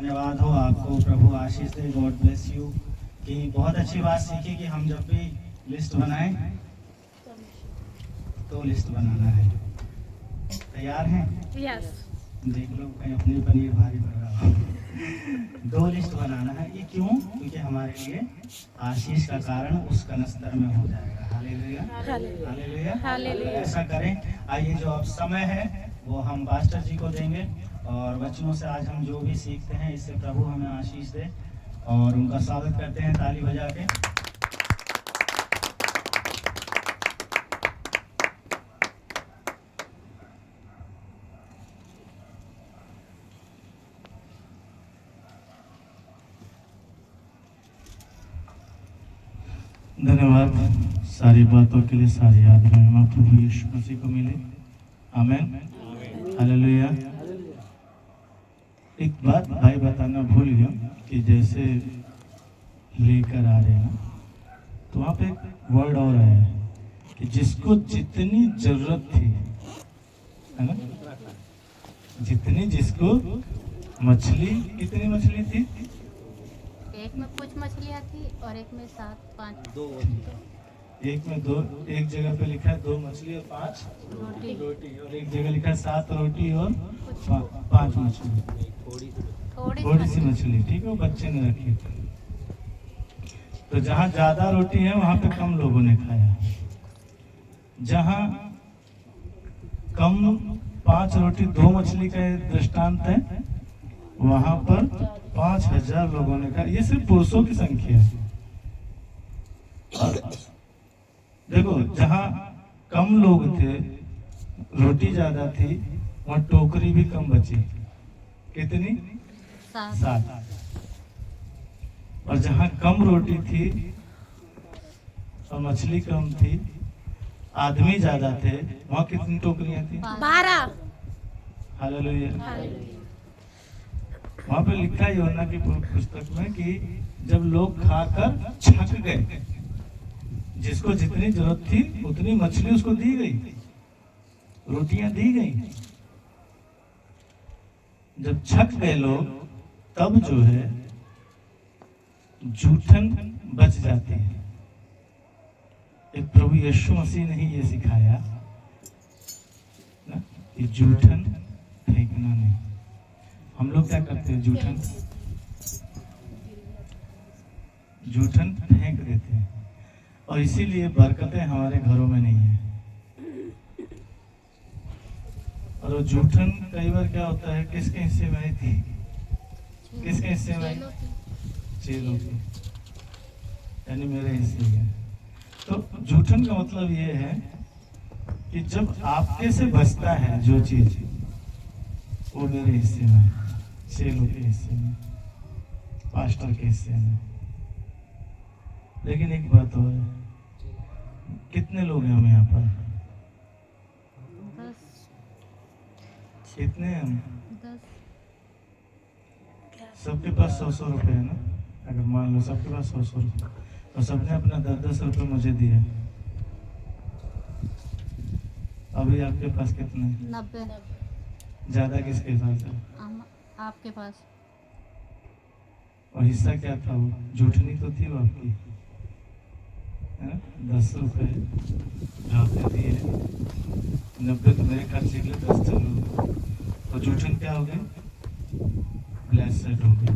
धन्यवाद हो आपको, प्रभु आशीष दे, गॉड ब्लेस यू। कि बहुत अच्छी बात सीखी कि हम जब भी लिस्ट बनाएं तो लिस्ट बनाना है। तैयार हैं? यस। देख लो कहीं अपनी पनीर भारी पड़ रहा हो। 2 लिस्ट बनाना है। ये क्यों? क्योंकि हमारे लिए आशीष का कारण उस कनस्तर में हो जाएगा। Hallelujah, hallelujah, hallelujah. ऐसा करें। आइए, जो अब समय है वो हम पास्टर जी को देंगे और वचनों से आज हम जो भी सीखते हैं इससे प्रभु हमें आशीष दे, और उनका स्वागत करते हैं ताली बजा के। धन्यवाद। सारी बातों के लिए सारी याद महिमा प्रभु यीशु मसीह को मिले। आमेन, हालेलुया। एक बात भाई बताना भूल गया कि जैसे लेकर आ रहे हैं तो वहाँ पे एक वर्ड और आया है कि जिसको जितनी जरूरत थी, है ना, जितनी जिसको मछली, कितनी मछली थी? एक में कुछ मछलियाँ थी और एक में 7 5 2। एक में 2, एक जगह पे लिखा है 2 मछली और 5 रोटी। और एक जगह लिखा है 7 रोटी और 5 मछली, थोड़ी सी मछली। ठीक है, वो बच्चे ने रखी थी। तो जहाँ ज्यादा रोटी है वहां पे कम लोगों ने खाया। जहाँ कम 5 रोटी 2 मछली का दृष्टांत है, वहां पर 5000 लोगों ने खाया। ये सिर्फ पुरुषों की संख्या है। देखो, जहाँ कम लोग थे, रोटी ज्यादा थी, वहां टोकरी भी कम बची। कितनी? 7। और जहाँ कम रोटी थी और मछली कम थी, आदमी ज्यादा थे, वहां कितनी टोकरियां थी? 12। हालेलुया। वहां पे लिखा है यूहन्ना की पुस्तक में कि जब लोग खाकर छक गए, जिसको जितनी जरूरत थी उतनी मछली उसको दी गई, रोटियां दी गई। जब छक गए लोग, तब जो है जूठन बच जाती है। एक प्रभु यीशु मसीह ने ही ये सिखाया ना कि जूठन फेंकना नहीं। हम लोग क्या करते हैं? जूठन फेंक देते हैं, और इसीलिए बरकतें हमारे घरों में नहीं है। और वो जूठन कई बार क्या होता है, किसके हिस्से में आई थी? किसके हिस्से में आई? चेलों की, यानी मेरे हिस्से में। तो जूठन का मतलब ये है कि जब आपके से बचता है जो चीज, वो मेरे हिस्से में, चेलों के हिस्से में, पास्टर के हिस्से में। लेकिन एक बात और है, कितने लोग हैं हम यहाँ पर? 10 कितने हैं हम? 10 सबके पास 100-100 रुपए है ना? अगर मान लो सबके पास 100-100 रुपए, और सबने अपना 10-10 रुपए मुझे दिए, अभी आपके पास कितने? 90 ज्यादा किसके पास है? आपके पास। और हिस्सा क्या था? वो जूठनी तो थी वो आपकी, है ना? 10 रुपए जो आपने दिए, 90 तो मेरे खर्चे के लिए, 10 चलो, तो जूठन क्या हो गई? ब्लेस्ड हो गई।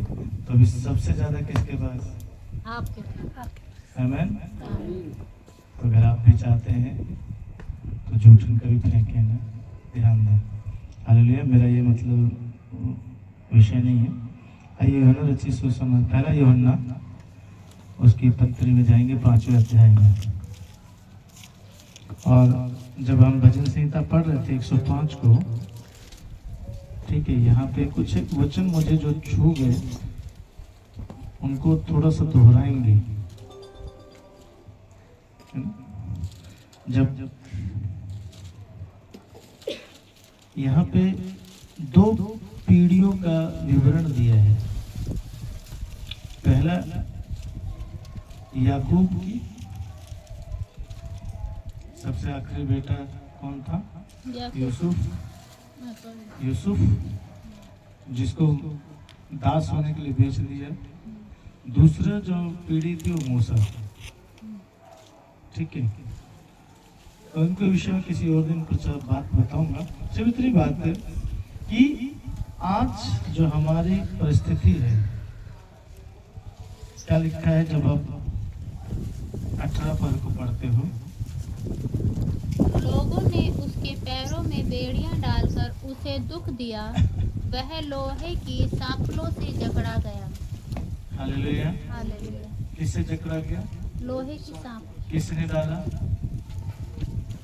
तो अभी सबसे ज्यादा किसके पास? आपके पास। आमेन। तो अगर आप भी चाहते हैं तो जूठन कभी फेंके ना, ध्यान दें। हालेलुया। मेरा ये मतलब विषय नहीं है। आइए यूहन्ना रचित सुसमाचार, पहला यूहन्ना उसकी पत्री में जाएंगे, 5वें अध्याय में। और जब हम भजन संहिता पढ़ रहे थे 105 को, ठीक है, यहाँ पे कुछ एक वचन मुझे जो छू गए, उनको थोड़ा सा दोहराएंगे। जब यहाँ पे 2 पीढ़ियों का विवरण दिया है। पहला याकूब की सबसे आखिरी बेटा कौन था? यूसुफ, जिसको दास होने के लिए बेच दिया। दूसरा जो पीढ़ी थी वो मूसा, ठीक है। तो उनके विषय में किसी और दिन कुछ बात बताऊंगा। सिर्फ इतनी बात है कि आज जो हमारी परिस्थिति है, क्या लिखा है जब आप 18 पद को पढ़ते हो? लोगों ने उसके पैरों में बेड़ियां डालकर उसे दुख दिया, वह लोहे की सांकलों से जकड़ा गया। हालेलुया। हालेलुया। किससे जकड़ा गया? लोहे की सांप। किसने डाला?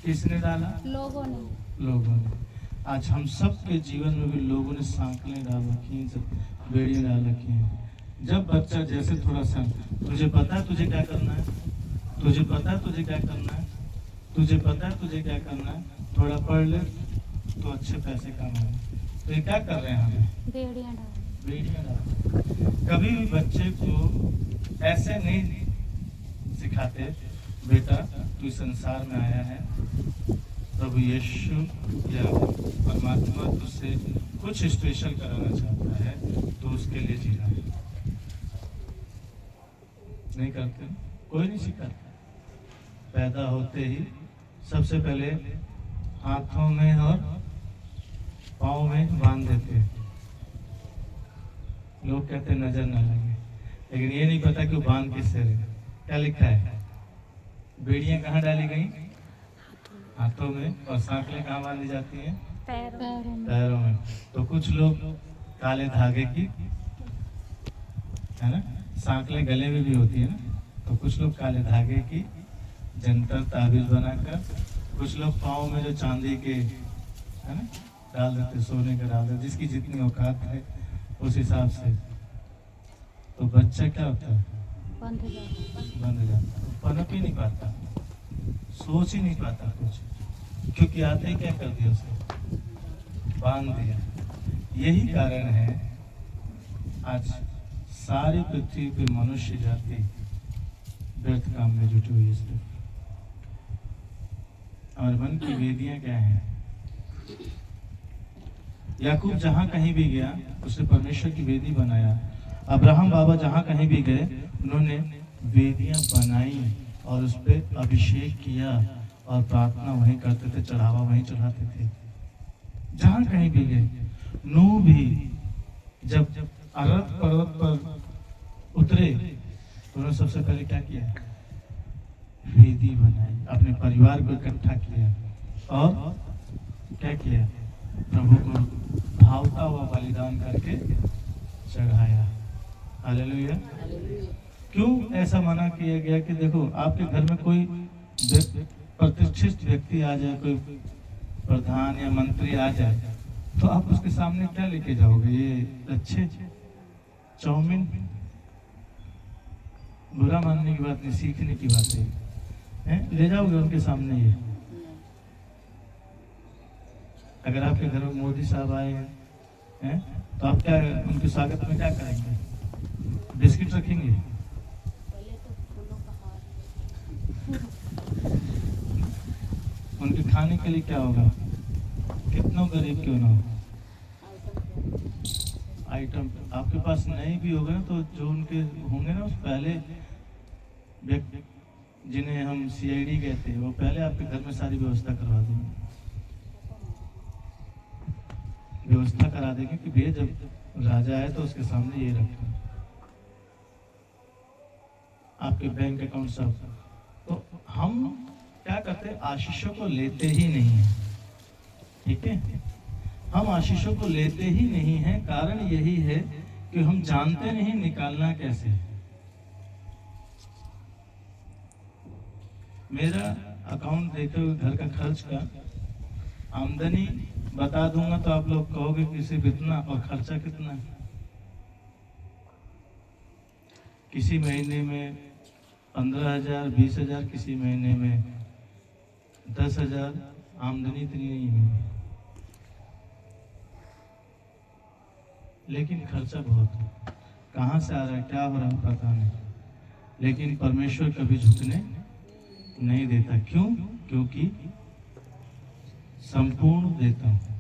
किसने डाला? लोगों ने। लोगों ने। आज हम सब के जीवन में भी लोगों ने सांकलें डाल रखी हैं, बेड़ियां डाल रखी हैं। जब बच्चा जैसे थोड़ा सा, तुझे पता है तुझे क्या करना है, तुझे पता है तुझे क्या करना है, तुझे पता है तुझे क्या करना है, थोड़ा पढ़ ले तो अच्छे पैसे कमाए, तो ये क्या कर रहे हैं हमें? बेड़ियां डाल। बेड़ियां डाल। कभी भी बच्चे को ऐसे नहीं सिखाते, बेटा तू इस संसार में आया है, प्रभु यीशु या परमात्मा तुझसे कुछ स्पेशल कराना चाहता है, तो उसके लिए जीना है। नहीं करते, कोई नहीं सिखाता। पैदा होते ही सबसे पहले हाथों में और पाँव में बांध देते। लोग कहते नजर न लगे, लेकिन ये नहीं पता कि वो बांध किससे रहे। क्या लिखा है? बेड़ियां कहाँ डाली गई? हाथों में। और सांकलें कहाँ बांधी जाती हैं? पैरों में। तो कुछ लोग काले धागे की, है ना, सांकलें गले में भी होती है ना, तो कुछ लोग काले धागे की जंतर ताबीज बनाकर, कुछ लोग पाँव में जो चांदी के, है ना, डाल देते, सोने का डाल देते, जिसकी जितनी औकात है उस हिसाब से। तो बच्चा क्या होता है? बंद हो जाता, पनप ही नहीं पाता, सोच ही नहीं पाता कुछ, क्योंकि आते ही क्या कर दिया उसे? बांध दिया। यही कारण है आज सारी पृथ्वी पे मनुष्य जाति व्यर्थ काम में जुटी हुई है। और मन की वेदियां क्या हैं? याकूब जहां कहीं भी गया उसने परमेश्वर की वेदी बनाया। अब्राहम बाबा जहां कहीं भी गए उन्होंने वेदियां बनाई और उस पर अभिषेक किया और प्रार्थना वहीं करते थे, चढ़ावा वहीं चढ़ाते थे, जहां कहीं भी गए। नूह भी जब अरब पर्वत पर उतरे तो उन्होंने सबसे पहले क्या किया? वेदी बनाई, अपने परिवार को इकट्ठा किया और क्या किया? प्रभु को भावता हुआ बलिदान करके चढ़ाया। हालेलुया। क्यों ऐसा मना किया गया कि देखो आपके घर में कोई प्रतिष्ठित व्यक्ति आ जाए, कोई प्रधान या मंत्री आ जाए, तो आप उसके सामने क्या लेके जाओगे? ये अच्छे चाउमीन? बुरा मानने की बात नहीं, सीखने की बात है। ले जाओगे उनके सामने ये? अगर आपके घर में मोदी साहब आए हैं तो आप क्या उनके स्वागत में क्या करेंगे? बिस्किट रखेंगे? उनके खाने के लिए क्या होगा? कितना गरीब क्यों ना हो, आइटम आपके पास नहीं भी होगा तो जो उनके होंगे ना, उस पहले व्यक्ति जिन्हें हम CID कहते हैं, वो पहले आपके घर में सारी व्यवस्था करवा देंगे, व्यवस्था करा देंगे कि भैया जब राजा आए तो उसके सामने ये रखें, आपके बैंक अकाउंट सब। तो हम क्या करते हैं? आशीषों को लेते ही नहीं है, ठीक है? हम आशीषों को लेते ही नहीं है। कारण यही है कि हम जानते नहीं निकालना कैसे। मेरा अकाउंट देते हुए घर का खर्च का आमदनी बता दूंगा तो आप लोग कहोगे कि सिर्फ इतना, और खर्चा कितना है? किसी महीने में 15,000, 20,000, किसी महीने में 10,000, आमदनी इतनी नहीं है, लेकिन खर्चा बहुत है। कहाँ से आ रहा है, क्या हो रहा है पता नहीं, लेकिन परमेश्वर कभी झुकने नहीं देता। क्यों? क्योंकि संपूर्ण देता हूं।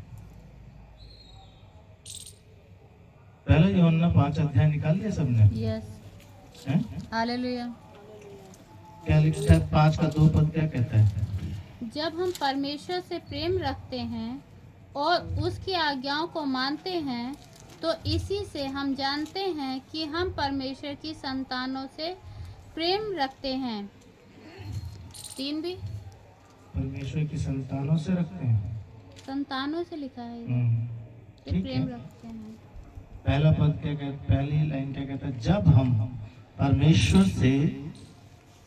पहले यूहन्ना 5 अध्याय निकाल दिया सबने? यस। हैं? हालेलुया। क्या लिखता है 5 का 2 पद क्या कहता है? जब हम परमेश्वर से प्रेम रखते हैं और उसकी आज्ञाओं को मानते हैं तो इसी से हम जानते हैं कि हम परमेश्वर की संतानों से प्रेम रखते हैं। 3 भी परमेश्वर की संतानों से रखते हैं। संतानों से लिखा है कि ठीक प्रेम है। रखते हैं। पहला पद क्या कहता, पहली लाइन क्या कहता है? जब हम परमेश्वर से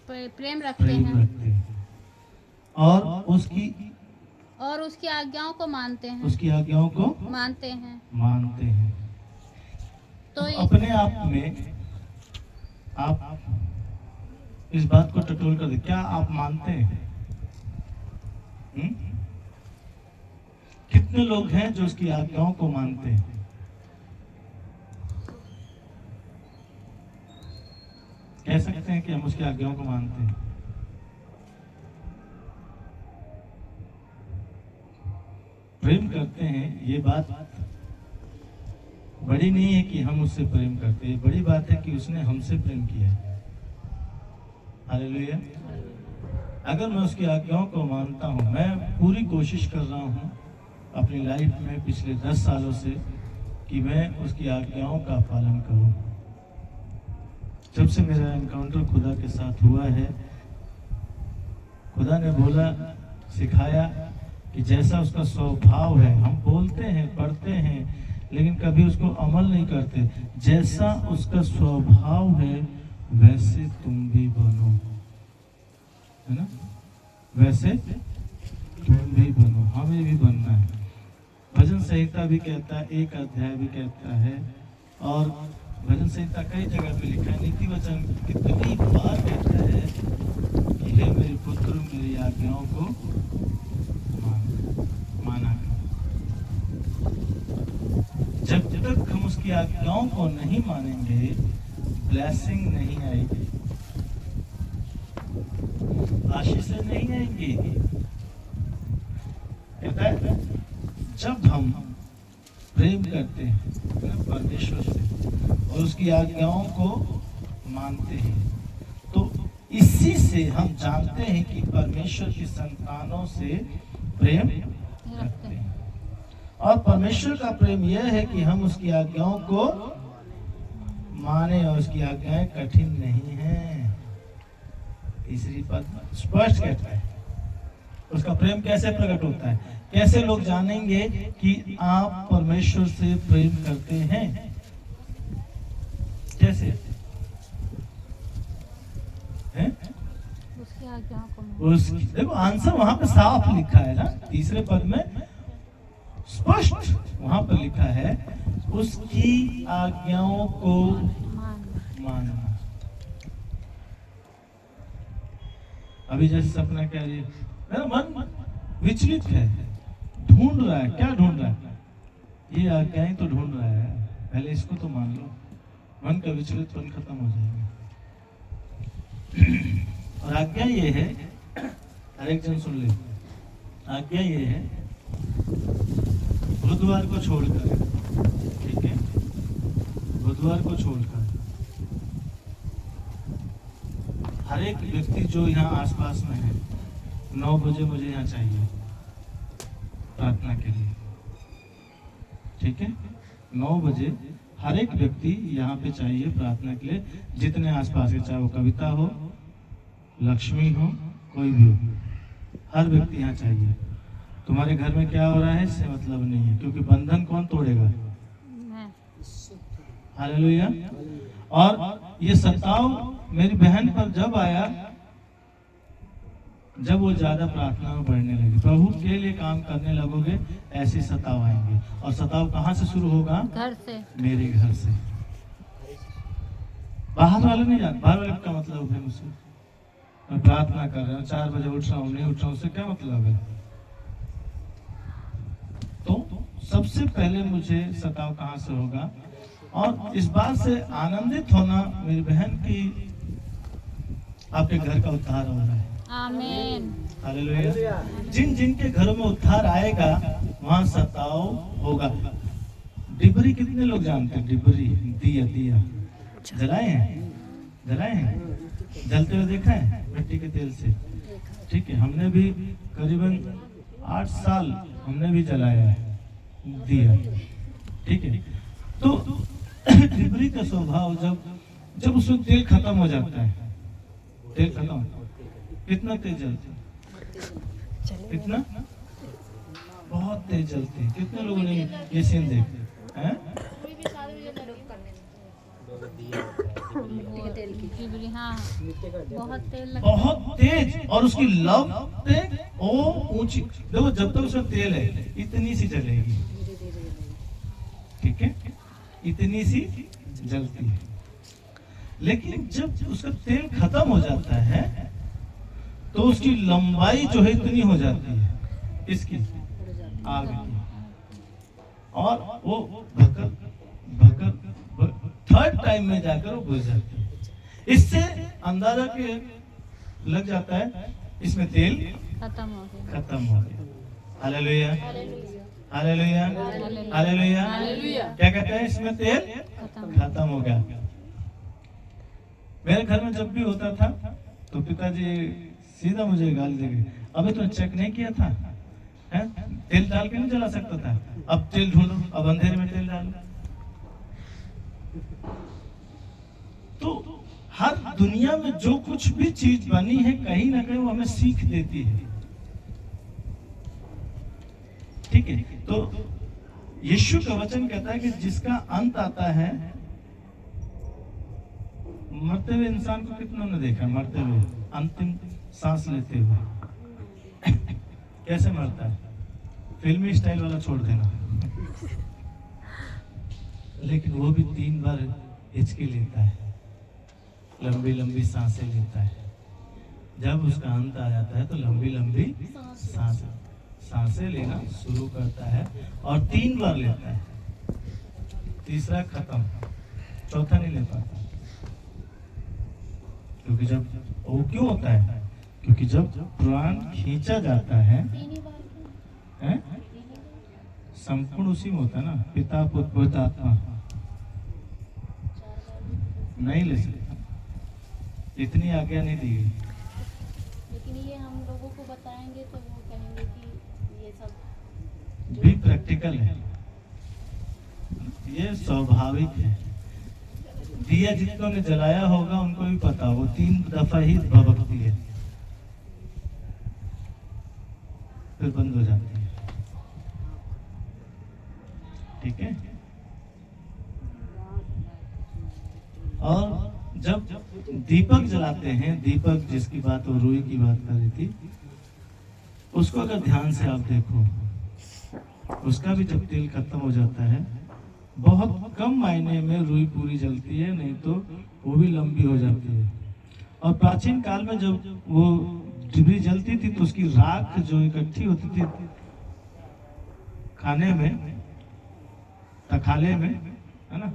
प्रेम रखते प्रेम हैं रखते हैं और उसकी आज्ञाओं को मानते हैं। उसकी आज्ञाओं को मानते हैं मानते हैं। तो अपने आप में आप इस बात को टटोल कर दे, क्या आप मानते हैं? कितने लोग हैं जो उसकी आज्ञाओं को मानते हैं? कह सकते हैं कि हम उसकी आज्ञाओं को मानते हैं? प्रेम करते हैं, ये बात बड़ी नहीं है कि हम उससे प्रेम करते हैं, बड़ी बात है कि उसने हमसे प्रेम किया है। हालेलुया। अगर मैं उसकी आज्ञाओं को मानता हूं, मैं पूरी कोशिश कर रहा हूं अपनी लाइफ में पिछले 10 सालों से कि मैं उसकी आज्ञाओं का पालन करूं। जब से मेरा एनकाउंटर खुदा के साथ हुआ है, खुदा ने बोला, सिखाया कि जैसा उसका स्वभाव है, हम बोलते हैं, पढ़ते हैं, लेकिन कभी उसको अमल नहीं करते। जैसा उसका स्वभाव है वैसे तुम भी बनो, है ना? वैसे तुम भी बनो, हमें भी बनना है। भजन संहिता भी कहता है, 1 अध्याय भी कहता है, और भजन संहिता कई जगह पे लिखा है, नीति वचन कितनी बार कहता है कि हे मेरे पुत्र, मेरी आज्ञाओं को माना। जब तक हम उसकी आज्ञाओं को नहीं मानेंगे, ब्लेसिंग नहीं आएगी, आशीषें नहीं आएंगी। कहता है जब हम प्रेम करते हैं परमेश्वर से और उसकी आज्ञाओं को मानते हैं, तो इसी से हम जानते हैं कि परमेश्वर की संतानों से प्रेम रखते हैं। और परमेश्वर का प्रेम यह है कि हम उसकी आज्ञाओं को माने, और उसकी आज्ञाएं कठिन नहीं हैं। तीसरी पद स्पष्ट कहता है उसका प्रेम कैसे प्रकट होता है, कैसे लोग जानेंगे कि आप परमेश्वर से प्रेम करते हैं, कैसे हैं? उसकी आज्ञाओं को उसकी देखो आंसर वहां पे साफ लिखा है ना, तीसरे पद में स्पष्ट वहां पर लिखा है, उसकी आज्ञाओं को मानना। अभी जैसे सपना कह रही है, मेरा मन विचलित है, ढूंढ रहा है, क्या ढूंढ रहा है? ये आज्ञाएं तो ढूंढ रहा है, पहले इसको तो मान लो, मन का विचलितपन खत्म हो जाएगा। और आज्ञा ये है, हर एक जन सुन ले, आज्ञा ये है बुधवार को छोड़कर, ठीक है, बुधवार को छोड़कर हर एक व्यक्ति जो यहाँ आसपास में है, 9 बजे मुझे यहाँ चाहिए प्रार्थना के लिए, ठीक है? 9 बजे हर एक व्यक्ति यहाँ पे चाहिए प्रार्थना के लिए, जितने आसपास के, चाहे वो कविता हो, लक्ष्मी हो, कोई भी हो, हर व्यक्ति यहाँ चाहिए। तुम्हारे घर में क्या हो रहा है इससे मतलब नहीं है, क्योंकि बंधन कौन तोड़ेगा? हालेलुया। और ये सताव मेरी बहन पर जब आया, जब वो ज्यादा प्रार्थना में बढ़ने लगी, प्रभु के लिए काम करने लगोगे, ऐसे सताव आएंगे। और सताव कहाँ से शुरू होगा? घर से, मेरे घर से। बाहर वाले नहीं जानते, बाहर वाले का मतलब है मुझसे, मैं प्रार्थना कर रहा हूँ, 4 बजे उठ रहा हूँ, नहीं उठ रहा हूँ, उससे क्या मतलब है? तो सबसे पहले मुझे सताव कहाँ से होगा? और इस बात से आनंदित होना मेरी बहन की, आपके घर का उद्धार हो रहा है। आमीन, हालेलुया। जिन जिन के घरों में उद्धार आएगा वहां सताव होगा। डिबरी कितने लोग जानते हैं? डिबरी, दिया, दिया जलाए हैं? जलाए हैं? जलते हुए देखा है मिट्टी के तेल से? ठीक है, हमने भी करीबन 8 साल हमने भी जलाया है दिया। ठीक है, तो डिबरी का स्वभाव जब उसमें तेल खत्म हो जाता है, तेल खत्म, कितना तेज जलता है? कितना? बहुत तेज जलती है। कितने लोगों ने ये सीन देखा है? हाँ, बहुत तेल लगता बहुत तेज, और उसकी लपटें ओ ऊंची। देखो जब तक उसमें तेल है इतनी सी जलेगी, ठीक है, इतनी सी जलती है। लेकिन जब उसका तेल खत्म हो जाता है तो उसकी लंबाई जो है इतनी हो जाती है, इसकी आग की, और वो भकर भकर थर्ड टाइम में जाकर वो बुझ जाती है। इससे अंदाजा के लग जाता है इसमें तेल खत्म हो गया। खत्म हो गया। Hallelujah, hallelujah, hallelujah. क्या कहते हैं? इसमें तेल खत्म हो गया। मेरे घर में जब भी होता था तो पिताजी सीधा मुझे गाली देंगे, अबे तूने चेक नहीं किया था? है? तेल डाल के नहीं जला सकता था? अब तेल ढूंढो, अब अंधेरे में तेल डालो। तो हर दुनिया में जो कुछ भी चीज बनी है कहीं ना कहीं वो हमें सीख देती है। ठीक है, तो यीशु का वचन कहता है कि जिसका अंत आता है, मरते हुए इंसान को कितनों ने देखा? मरते हुए, अंतिम सांस लेते हुए कैसे मरता है? फिल्मी स्टाइल वाला छोड़ देना, लेकिन वो भी 3 बार हिचकी लेता है, लंबी लंबी सांसें लेता है। जब उसका अंत आ जाता है तो लंबी लंबी सांसें लेना शुरू करता है, और 3 बार लेता है, तीसरा खत्म, चौथा नहीं ले पाता। क्योंकि जब वो क्यों होता है? क्योंकि जब प्राण खींचा जाता है, संपूर्ण उसी में होता है ना, पिता पुत्र पवित्र आत्मा, नहीं ले सकता, इतनी आज्ञा नहीं दी गई। लेकिन ये हम लोगों को बताएंगे तो वो कहेंगे कि ये सब भी प्रैक्टिकल है, ये स्वाभाविक है। दिया जितनों ने जलाया होगा उनको भी पता, वो 3 दफा ही भभकती है, फिर बंद हो जाती है। ठीक है, और जब दीपक जलाते हैं, दीपक जिसकी बात वो रुई की बात कर रही थी, उसको अगर ध्यान से आप देखो, उसका भी जब तेल खत्म हो जाता है, बहुत कम मायने में रुई पूरी जलती है, नहीं तो वो भी लंबी हो जाती है। और प्राचीन काल में जब वो डिबरी जलती थी तो उसकी राख जो इकट्ठी होती थी खाने में, तखाले में, है ना,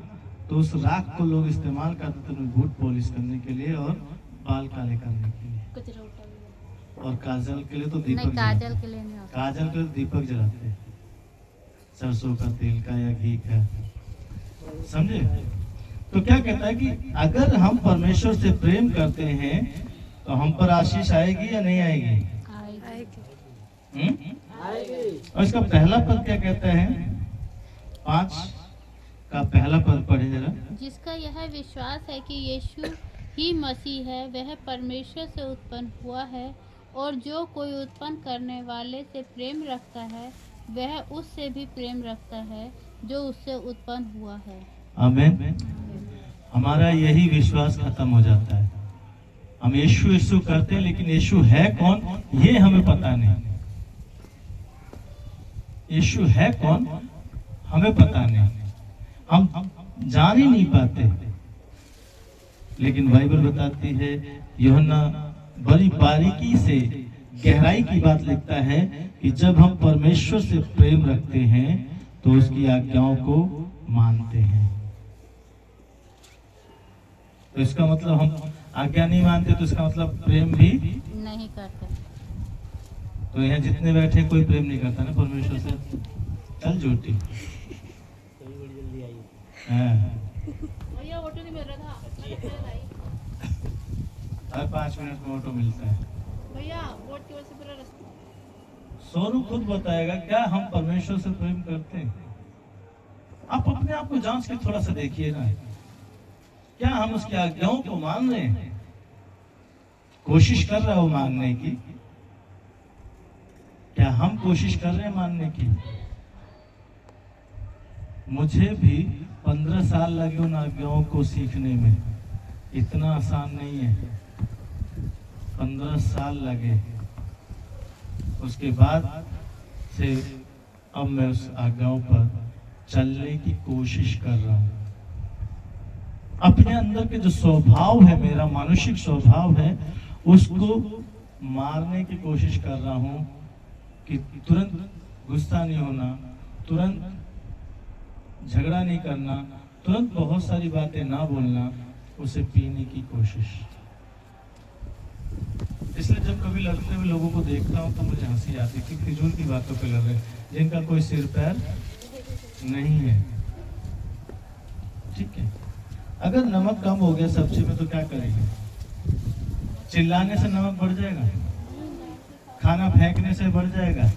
तो उस राख को लोग इस्तेमाल करते थे बूट पॉलिश करने के लिए और बाल काले करने के लिए, कचरा उठा और काजल के लिए तो दीपक नहीं, काजल जलाते। के लिए नहीं होता। काजल के लिए दीपक जलाते हैं, सरसों का तेल का या घी का, समझे? तो क्या कहता है कि अगर हम परमेश्वर से प्रेम करते हैं तो हम पर आशीष आएगी या नहीं आएगी? और इसका पहला पद क्या कहता है? 5 का पहला पद पढ़े जरा। जिसका यह विश्वास है कि यीशु ही मसीह है, वह परमेश्वर से उत्पन्न हुआ है, और जो कोई उत्पन्न करने वाले से प्रेम रखता है वह उससे भी प्रेम रखता है जो उससे उत्पन्न हुआ है। आमीन। हमारा यही विश्वास खत्म हो जाता है। हम यीशु यीशु करते हैं, लेकिन यीशु है कौन ये हमें पता नहीं। यीशु है कौन हमें पता नहीं, हम जान ही नहीं पाते। लेकिन बाइबल बताती है, यूहन्ना बड़ी बारीकी से गहराई की बात लिखता है कि जब हम परमेश्वर से प्रेम रखते हैं तो उसकी आज्ञाओं को मानते हैं। तो इसका मतलब हम आज्ञा नहीं मानते, तो इसका मतलब प्रेम भी नहीं करते। तो यहाँ जितने बैठे कोई प्रेम नहीं करता ना परमेश्वर से, चल झूठी। हाँ, भैया ऑटो नहीं मिल रहा था मैंने पहले लाई। हर 5 मिनट में ऑटो मिलता है। भैया वोट की वजह से पूरा रास्ता। सोनू खुद बताएगा क्या हम परमेश्वर से प्रेम करते हैं। आप अपने आप को जांच के थोड़ा सा देखिए ना, क्या हम उसकी आज्ञाओं को मान रहे हैं? कोशिश कर रहा है वो मानने की? क्या हम कोशिश कर रहे हैं मानने की? मुझे भी 15 साल लगे उन आज्ञाओं को सीखने में, इतना आसान नहीं है। 15 साल लगे, उसके बाद से अब मैं उस आज्ञाओं पर चलने की कोशिश कर रहा हूं। अपने अंदर के जो स्वभाव है, मेरा मानसिक स्वभाव है, उसको मारने की कोशिश कर रहा हूं कि तुरंत गुस्सा नहीं होना, तुरंत झगड़ा नहीं करना, तुरंत बहुत सारी बातें ना बोलना, उसे पीने की कोशिश। इसलिए जब कभी लड़ते हुए लोगों को देखता हूँ तो मुझे हंसी आती है कि फिजूल की बातों पे लड़ रहे हैं जिनका कोई सिर पैर नहीं है। ठीक है, अगर नमक कम हो गया सब्जी में तो क्या करेंगे? चिल्लाने से नमक बढ़ जाएगा? खाना फेंकने से बढ़ जाएगा?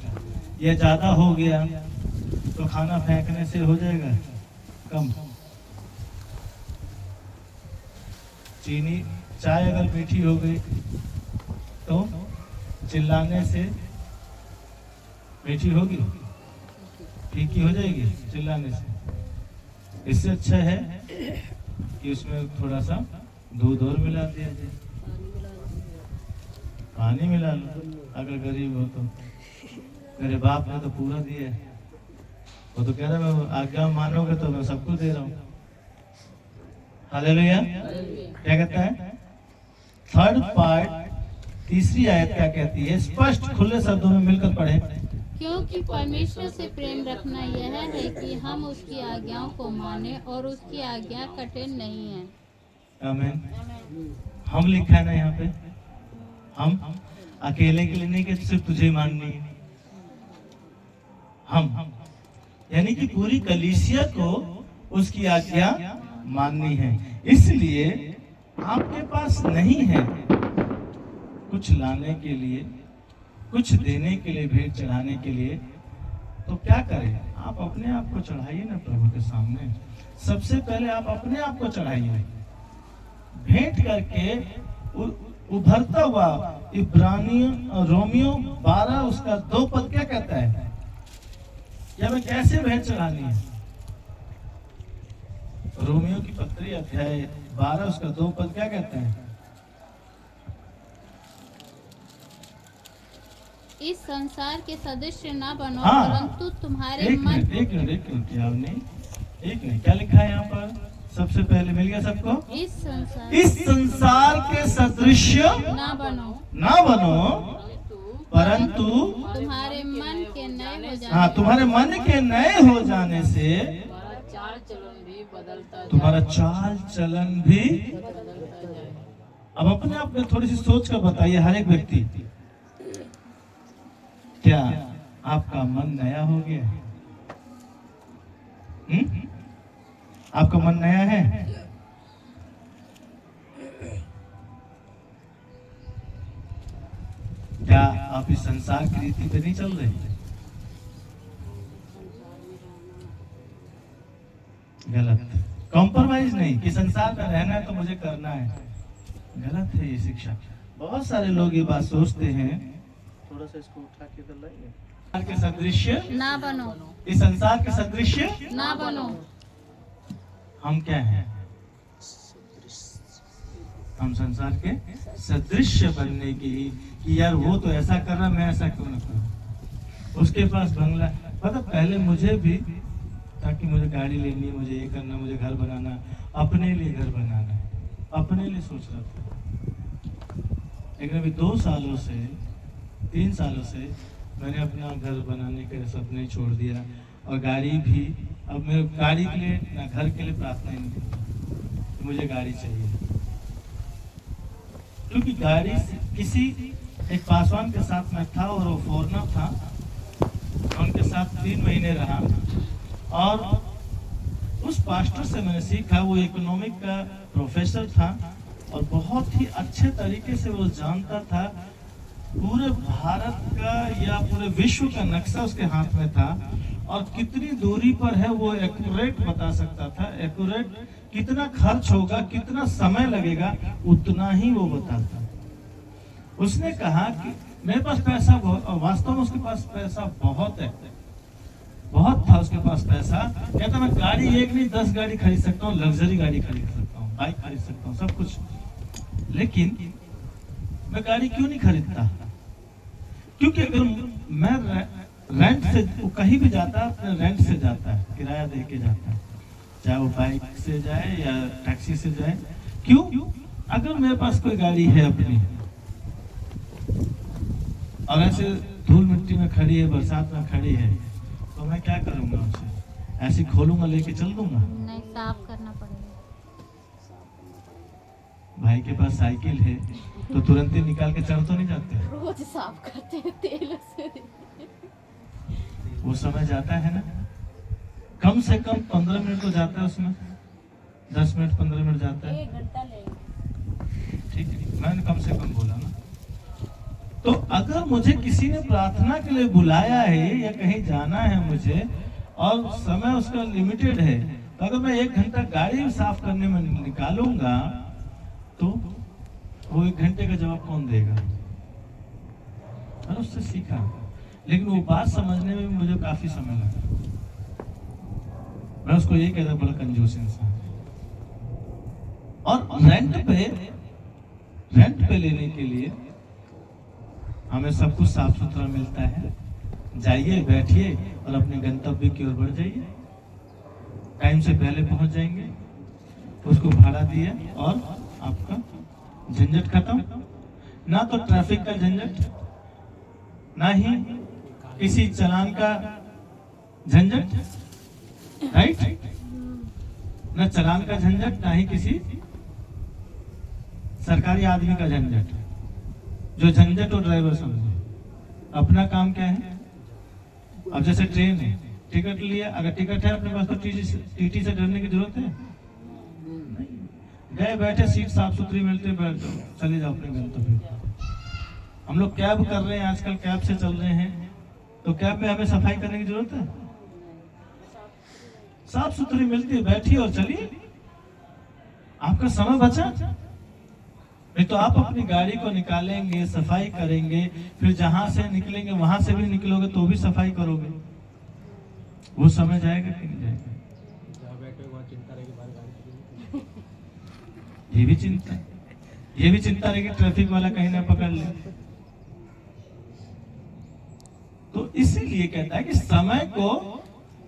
या ज्यादा हो गया तो खाना फेंकने से हो जाएगा कम? चीनी चाय अगर मीठी हो गई तो चिल्लाने से मीठी होगी? फीकी हो जाएगी चिल्लाने से? इससे अच्छा है कि उसमें थोड़ा सा दूध और मिला दिया जाए, पानी मिला लो अगर गरीब हो तो। मेरे बाप ने तो पूरा दिया है, वो तो कह रहा है मैं आज्ञा मानोगे तो मैं सबको दे रहा हूँ। हालेलुया। क्या कहता है? थर्ड पार्ट, तीसरी आयत क्या कहती है? स्पष्ट खुले शब्दों में मिलकर पढ़े। क्योंकि परमेश्वर से प्रेम रखना यह है कि हम उसकी आज्ञाओं को माने और उसकी आज्ञा कठिन नहीं है। आमीन। हम लिखा है ना यहाँ पे, हम अकेले के लिए नहीं कि सिर्फ तुझे माननी है, हम यानी कि पूरी कलीसिया को उसकी आज्ञा माननी है। इसलिए आपके पास नहीं है कुछ लाने के लिए, कुछ देने के लिए, भेंट चढ़ाने के लिए, तो क्या करें? आप अपने आप को चढ़ाइए ना प्रभु के सामने। सबसे पहले आप अपने आप को चढ़ाइए भेंट करके। उभरता हुआ इब्रानियों रोमियो 12 उसका 2 पद क्या कहता है? या मैं कैसे भेंट चढ़ानी है? रोमियो की पत्री अध्याय 12 उसका 2 पद क्या कहता है? इस संसार के सदस्य न बनो, हाँ, परंतु तुम्हारे एक मन। मिनट क्या आपने एक मिनट क्या लिखा है यहाँ पर? सबसे पहले मिल गया सबको? इस संसार के सदृश्य ना बनो, परंतु तुम्हारे मन के नए हो जाने। हाँ, तुम्हारे मन के नए हो जाने से तुम्हारा चाल चलन भी। अब अपने आप में थोड़ी सी सोच कर बताइए, हर एक व्यक्ति, क्या आपका मन नया हो गया? आपका मन नया है? क्या आप इस संसार की रीति पे नहीं चल रहे? गलत। कॉम्प्रोमाइज नहीं कि संसार में रहना है तो मुझे करना है, गलत है ये शिक्षा। बहुत सारे लोग ये बात सोचते हैं। थोड़ा सा इसको उठा के कर लेंगे। संसार के सदृश्य ना बनो, इस संसार के सदृश्य ना बनो। हम क्या हैं? हम संसार के सदृश्य बनने की, कि यार वो तो ऐसा कर रहा, मैं ऐसा क्यों ना करूं। उसके पास बंगला, पता पहले मुझे भी, ताकि मुझे गाड़ी लेनी, मुझे ये करना, मुझे घर बनाना, अपने लिए घर बनाना, अपने लिए सोच रहा था। लेकिन अभी 2 सालों से 3 सालों से मैंने अपना घर बनाने के सपने छोड़ दिया, और गाड़ी भी। अब मैं गाड़ी के लिए ना घर के लिए प्रार्थना नहीं करता, मुझे गाड़ी चाहिए। क्योंकि गाड़ी किसी एक पासवान के साथ मैं था और वो फॉरनर था, उनके साथ 3 महीने रहा, और उस पास्टर से मैंने सीखा, वो इकोनॉमिक का प्रोफेसर था और बहुत ही अच्छे तरीके से वो जानता था, पूरे भारत का या पूरे विश्व का नक्शा उसके हाथ में था और कितनी दूरी पर है वो एक्यूरेट बता सकता था। एक्यूरेट कितना खर्च होगा, कितना समय लगेगा, उतना ही वो बताता। उसने कहा कि मेरे पास पैसा, वास्तव में उसके पास पैसा बहुत है, बहुत था उसके पास पैसा। कहता मैं गाड़ी एक नहीं 10 गाड़ी खरीद सकता हूँ, लग्जरी गाड़ी खरीद सकता हूँ, बाइक खरीद सकता हूँ, सब कुछ, लेकिन मैं गाड़ी क्यों नहीं खरीदता? क्योंकि अगर मैं रेंट से, वो कहीं भी जाता है अपने रेंट से जाता है, किराया दे के जाता है, चाहे वो बाइक से जाए या टैक्सी से जाए। क्यों? अगर मेरे पास कोई गाड़ी है अपनी और ऐसे धूल मिट्टी में खड़ी है, बरसात में खड़ी है, तो मैं क्या करूंगा? उसे ऐसे खोलूंगा, लेके चल दूंगा? नहीं, साफ करना पड़ेगा। भाई के पास साइकिल है तो तुरंत ही निकाल के चढ़ तो नहीं जाते? रोज साफ करते हैं तेल से। वो समय जाता है ना, कम से कम 15 मिनट तो जाता है उसमें, 10 मिनट 15 मिनट जाता है, 1 घंटा लेगा। ठीक है, मैंने कम से कम बोला ना। तो अगर मुझे किसी ने प्रार्थना के लिए बुलाया है या कहीं जाना है मुझे और समय उसका लिमिटेड है, तो अगर मैं 1 घंटा गाड़ी साफ करने में निकालूंगा तो वो 1 घंटे का जवाब कौन देगा? मैंने उससे सीखा, लेकिन वो बात समझने में मुझे काफी समय लगा। मैं उसको ये कहता बड़ा कंजूस इंसान। और रेंट पे लेने के लिए हमें सब कुछ साफ सुथरा मिलता है। जाइए, बैठिए और अपने गंतव्य की ओर बढ़ जाइए। टाइम से पहले पहुंच जाएंगे, उसको भाड़ा दिए और आपका झंझट खत्म। ना तो ट्रैफिक का झंझट, ना ही किसी चालान का झंझट, राइट? ना चालान का झंझट, ना ही किसी सरकारी आदमी का झंझट। जो झंझट और ड्राइवर समझे, अपना काम क्या है? अब जैसे ट्रेन है, टिकट लिया, अगर टिकट है अपने पास तो टीटी से डरने की जरूरत है? गए बैठे, सीट साफ सुथरी मिलती है, बैठ जाओ, चले जाओ अपने गंतव्य पे। हम लोग कैब कर रहे हैं, आजकल कैब से चल रहे हैं, तो कैब में हमें सफाई करने की जरूरत है? साफ सुथरी मिलती है, बैठिए और चलिए, आपका समय बचा। नहीं तो आप अपनी गाड़ी को निकालेंगे, सफाई करेंगे, फिर जहां से निकलेंगे वहां से भी निकलोगे तो भी सफाई करोगे, वो समय जाएगा कि नहीं जाएगा? ये भी चिंता रहेगी ट्रैफिक वाला कहीं ना पकड़ ले। तो इसीलिए कहता है कि समय को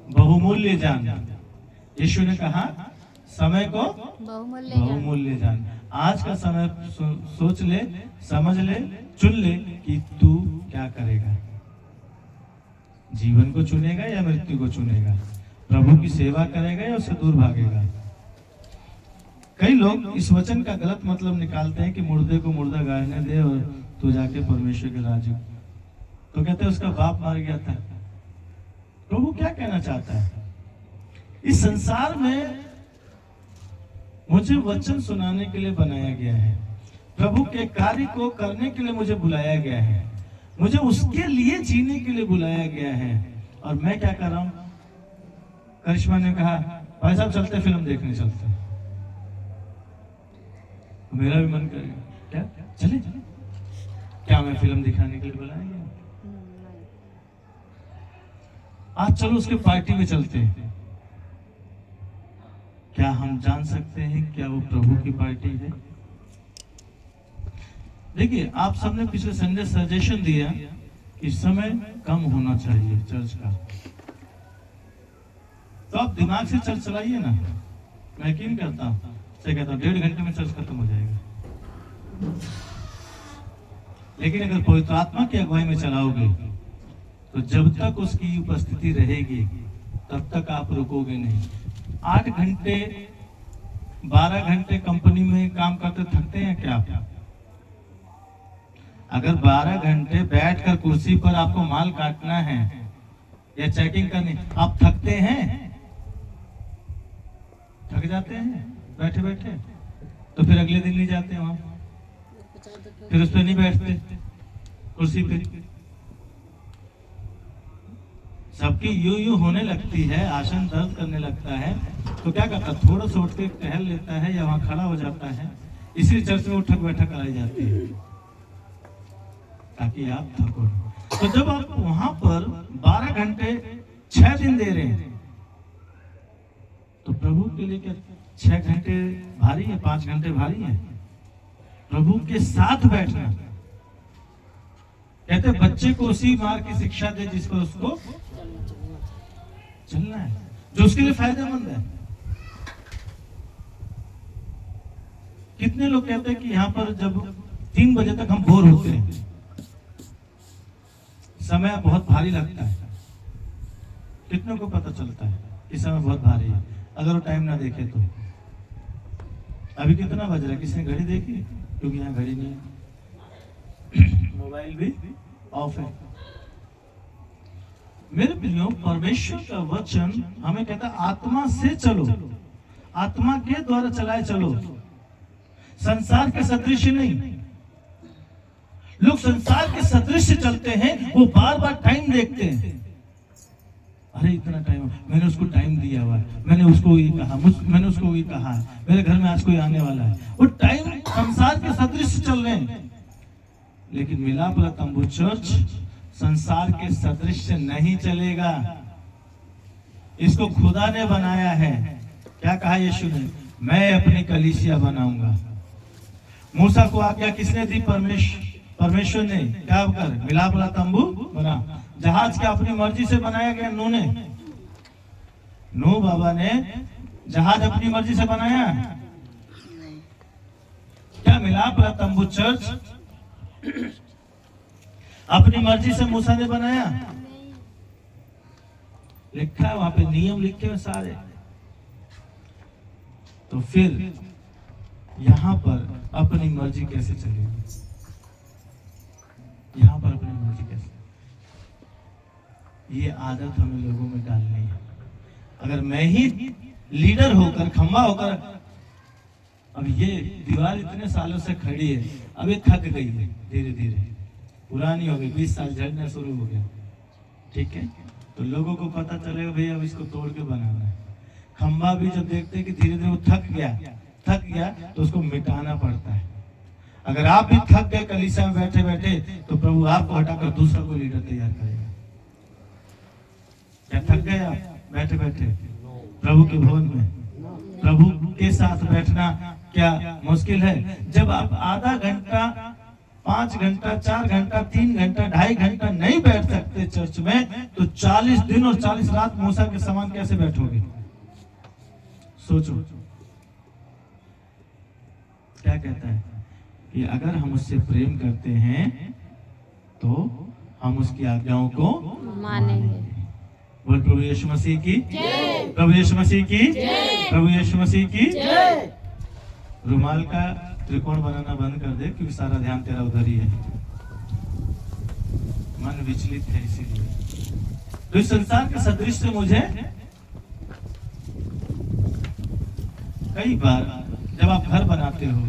बहुमूल्य जान। यीशु ने कहा समय को बहुमूल्य जान। आज का समय सोच ले, समझ ले, चुन ले कि तू क्या करेगा। जीवन को चुनेगा या मृत्यु को चुनेगा? प्रभु की सेवा करेगा या उससे दूर भागेगा? कई लोग इस वचन का गलत मतलब निकालते हैं कि मुर्दे को मुर्दा गाड़ने दे और तू जाके परमेश्वर के राज्य, तो कहते हैं उसका बाप मर गया था। प्रभु क्या कहना चाहता है? इस संसार में मुझे वचन सुनाने के लिए बनाया गया है, प्रभु के कार्य को करने के लिए मुझे बुलाया गया है, मुझे उसके लिए जीने के लिए बुलाया गया है। और मैं क्या कर रहा हूं? करिश्मा ने कहा भाई साहब चलते फिल्म देखने चलते। मेरा भी मन करेगा, क्या चले? क्या मैं फिल्म दिखाने के लिए बुलाया गया? आज चलो उसके पार्टी में चलते हैं। क्या हम जान सकते हैं क्या वो प्रभु की पार्टी है? देखिए, आप सबने पिछले संडे सजेशन दिया कि समय कम होना चाहिए चर्च का, तो आप दिमाग से चर्च चलाइए ना। मैं यकीन करता हूं, से कहता हूं 1.5 घंटे में चर्च खत्म हो जाएगा। लेकिन अगर पवित्र आत्मा की अगुवाई में चलाओगे तो जब तक उसकी उपस्थिति रहेगी तब तक आप रुकोगे नहीं। 8 घंटे 12 घंटे कंपनी में काम करते थकते हैं क्या? अगर 12 घंटे बैठकर कुर्सी पर आपको माल काटना है या चेकिंग करनी, आप थकते हैं? थक जाते हैं बैठे बैठे, तो फिर अगले दिन नहीं जाते वहां, फिर उस पर नहीं बैठते कुर्सी पे। सबकी यूं होने लगती है, आसन दर्द करने लगता है, तो क्या करता, थोड़ा सा उठ के टहल लेता है या वहां खड़ा हो जाता है। इसी चर्च में उठक बैठक कराई जाती है ताकि आप थको। तो जब आप वहां पर 12 घंटे 6 दिन दे रहे हैं, तो प्रभु के लिए क्या 6 घंटे भारी है, 5 घंटे भारी है? प्रभु के साथ बैठना, कहते बच्चे को उसी मार्ग की शिक्षा दे जिस पर उसको चलना है, जो उसके लिए फायदेमंद है। कितने लोग कहते हैं कि यहाँ पर जब 3 बजे तक हम बोर होते हैं, समय बहुत भारी लगता है। कितनों को पता चलता है कि समय बहुत भारी है अगर वो टाइम ना देखे तो? अभी कितना बज रहा है, किसने घड़ी देखी? क्योंकि यहाँ घड़ी नहीं है, मोबाइल भी ऑफ है। मेरे प्रियो, परमेश्वर का वचन हमें कहता है आत्मा से चलो, आत्मा के द्वारा चलाए चलो, संसार के सदृश नहीं। लोग संसार के सदृश चलते हैं, वो बार बार टाइम देखते हैं, अरे इतना टाइम, मैंने उसको टाइम दिया हुआ है, मैंने उसको ये कहा, मैंने उसको ये कहा, मेरे घर में आज कोई आने वाला है। वो टाइम संसार के सदृश चल रहे हैं। लेकिन मिलाप वाला तंबू चर्च संसार के सदृश से नहीं चलेगा। इसको खुदा ने बनाया है। क्या कहा यीशु ने? मैं अपनी कलीसिया बनाऊंगा। मूसा को आज्ञा किसने दी? परमेश्वर ने। क्या कर? मिलाप वाला तंबू बना। जहाज क्या अपनी मर्जी से बनाया गया? नूह ने, नूह बाबा ने जहाज अपनी मर्जी से बनाया? क्या मिलाप वाला तंबू चर्च अपनी मर्जी से मूसा ने बनाया? लिखा है वहां पे, नियम लिखे हुए सारे। तो फिर यहां पर अपनी मर्जी कैसे चलेगी? यहां पर अपनी मर्जी कैसे? ये आदत हमें लोगों में डालनी है। अगर मैं ही लीडर होकर, खंबा होकर, अब ये दीवार इतने सालों से खड़ी है, अब ये थक गई है, धीरे धीरे पुरानी हो गई, 20 साल झड़ना शुरू हो गया, ठीक है, तो लोगों को पता चलेगा भैया अब इसको तोड़ के बनाना है। खंबा भी जब देखते हैं कि धीरे धीरे वो थक गया तो उसको मिटाना पड़ता है। अगर आप भी थक गए कलीसिया में बैठे बैठे, तो प्रभु आपको हटाकर दूसरा कोई लीडर तैयार करेगा। क्या थक गए आप बैठे बैठे प्रभु के भवन में? प्रभु के साथ बैठना क्या मुश्किल है? जब आप आधा घंटा, 5 घंटा, 4 घंटा, 3 घंटा, 2.5 घंटा नहीं बैठ सकते चर्च में, तो 40 दिन और 40 रात मूसा के समान कैसे बैठोगे? सोचो। क्या कहता है कि अगर हम उससे प्रेम करते हैं तो हम उसकी आज्ञाओं को मानेंगे। बोल प्रभु यीशु मसीह की जय। प्रभु यीशु मसीह की जय। प्रभु यीशु मसीह की जय। रुमाल का त्रिकोण बनाना बंद कर दे, क्योंकि सारा ध्यान तेरा उधर ही है। मन विचलित है इसीलिए। तो इस संसार के सदृश से मुझे कई बार जब आप घर बनाते हो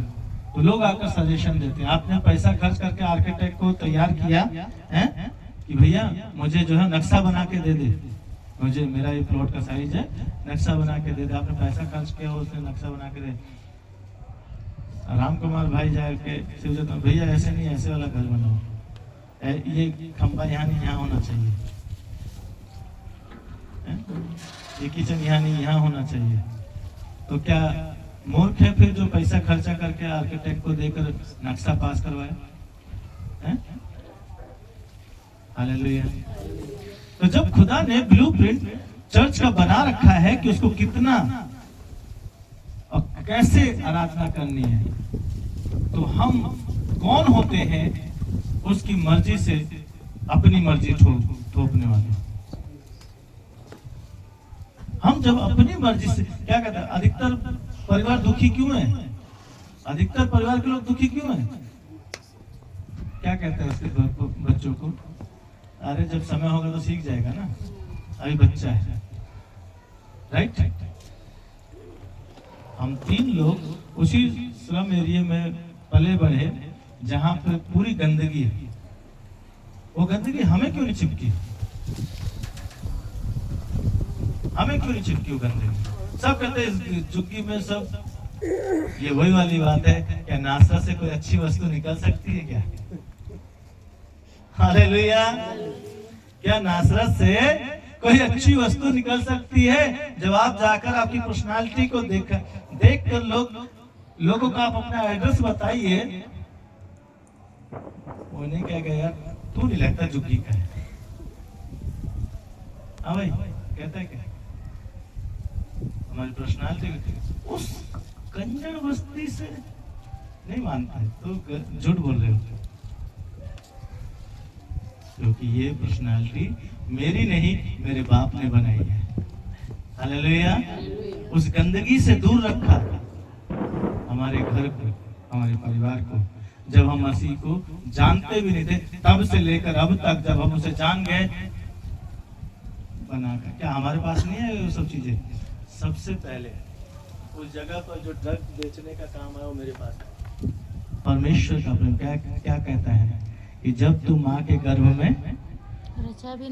तो लोग आकर सजेशन देते हैं। आपने पैसा खर्च करके आर्किटेक्ट को तैयार किया है कि भैया मुझे जो है नक्शा बना के दे दे, मुझे मेरा ये प्लॉट का साइज है, नक्शा बना के दे दे। आपने पैसा खर्च किया, उसने नक्शा बना के दे। राम कुमार भाई जाके शिवजत में, भैया ऐसे नहीं, ऐसे वाला घर बनाओ, ये खंबा यहाँ नहीं, यहाँ होना चाहिए, ये किचन यहाँ नहीं, यहाँ होना चाहिए। तो क्या मूर्ख है फिर जो पैसा खर्चा करके आर्किटेक्ट को देकर नक्शा पास करवाए? हालेलुया। तो जब खुदा ने ब्लूप्रिंट चर्च का बना रखा है कि उसको कितना और कैसे आराधना करनी है, तो हम कौन होते हैं उसकी मर्जी से अपनी मर्जी थोपने वाले? हम जब अपनी मर्जी से, क्या कहते हैं, अधिकतर परिवार दुखी क्यों है? अधिकतर परिवार के लोग दुखी क्यों है? क्या कहते हैं उसके बच्चों को? अरे जब समय होगा तो सीख जाएगा ना, अभी बच्चा है, राइट? हम 3 लोग उसी स्लम एरिया में पले बढ़े जहाँ पे पूरी गंदगी है। वो गंदगी हमें क्यों नहीं चिपकी? हमें क्यों नहीं चिपकी वो गंदगी? सब कहते हैं झुग्गी में सब। ये वही वाली बात है, क्या नासरत से कोई अच्छी वस्तु निकल सकती है क्या? हालेलुया। क्या नासरत से कोई अच्छी वस्तु निकल सकती है? जब आप जाकर आपकी पर्सनालिटी को देखकर लोगों को आप अपना एड्रेस बताइए, वो नहीं कहेगा यार तू नहीं लगता झुग्गी का है। हाँ भाई, कहता है क्या? हमारी पर्सनालिटी उस कंजर बस्ती से नहीं मानता है तो झूठ बोल रहे हो, क्योंकि ये पर्सनालिटी मेरी नहीं मेरे बाप ने बनाई है। हालेलुया। उस गंदगी से दूर रखा हमारे घर को, हमारे परिवार को। जब हम मसीह को जानते भी नहीं थे, तब से लेकर अब तक जब हम उसे जान गए, बनाकर क्या हमारे पास नहीं है वो सब चीजें? सबसे पहले उस जगह पर जो ड्रग बेचने का काम है वो मेरे पास है। परमेश्वर का प्रेम क्या कहता है कि जब तू माँ के गर्भ में रचा भी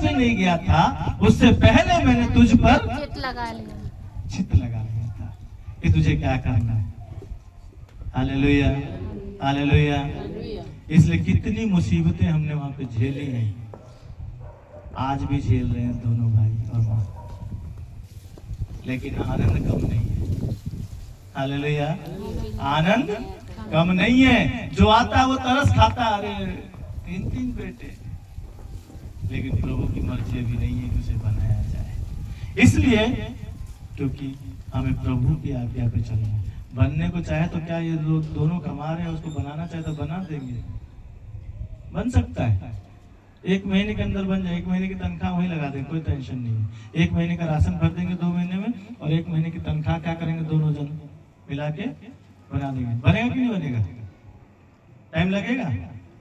नहीं गया था, उससे पहले मैंने तुझ पर चित लगा लिया था कि तुझे क्या करना है। Hallelujah, hallelujah. इसलिए कितनी मुसीबतें हमने वहां पे झेली हैं, आज भी झेल रहे हैं दोनों भाई और माँ, लेकिन आनंद कम नहीं है। हालेलुया। आनंद कम नहीं है। जो आता वो तरस खाता। अरे 3 बेटे, लेकिन प्रभु की मर्जी भी नहीं है कि उसे बनाया जाए। इसलिए क्योंकि हमें प्रभु की आज्ञा पे चलना है। बनने को चाहे तो क्या ये लोग दोनों कमा रहे हैं, उसको बनाना चाहे तो बना देंगे, बन सकता है। 1 महीने के अंदर बन जाए, 1 महीने की तनख्वाह वहीं लगा देंगे, कोई टेंशन नहीं है। 1 महीने का राशन भर देंगे 2 महीने में, और 1 महीने की तनख्वाह क्या करेंगे, दोनों जन मिला के बना देंगे। बनेगा कि नहीं बनेगा? टाइम लगेगा?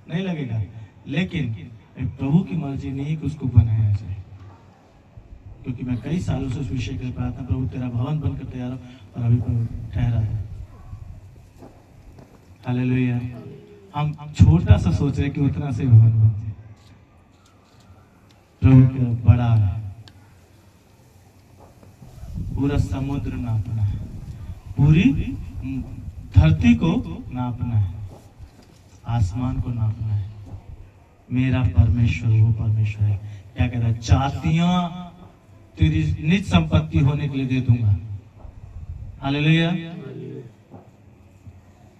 नहीं लगेगा। लेकिन प्रभु की मर्जी नहीं कि उसको बनाया जाए। क्योंकि मैं कई सालों से उस विषय के प्रार्थना, प्रभु तेरा भवन बनकर तैयार हो, और अभी प्रभु ठहरा है। हालेलुया। हम छोटा सा सोच रहे कि उतना से भवन बन जाए। प्रभु का बड़ा है। पूरा समुद्र नापना है, पूरी धरती को नापना है, आसमान को नापना है। मेरा परमेश्वर वो परमेश्वर है। क्या कहता है? जातियां तेरी निज संपत्ति होने के लिए दे दूंगा। हालेलुया।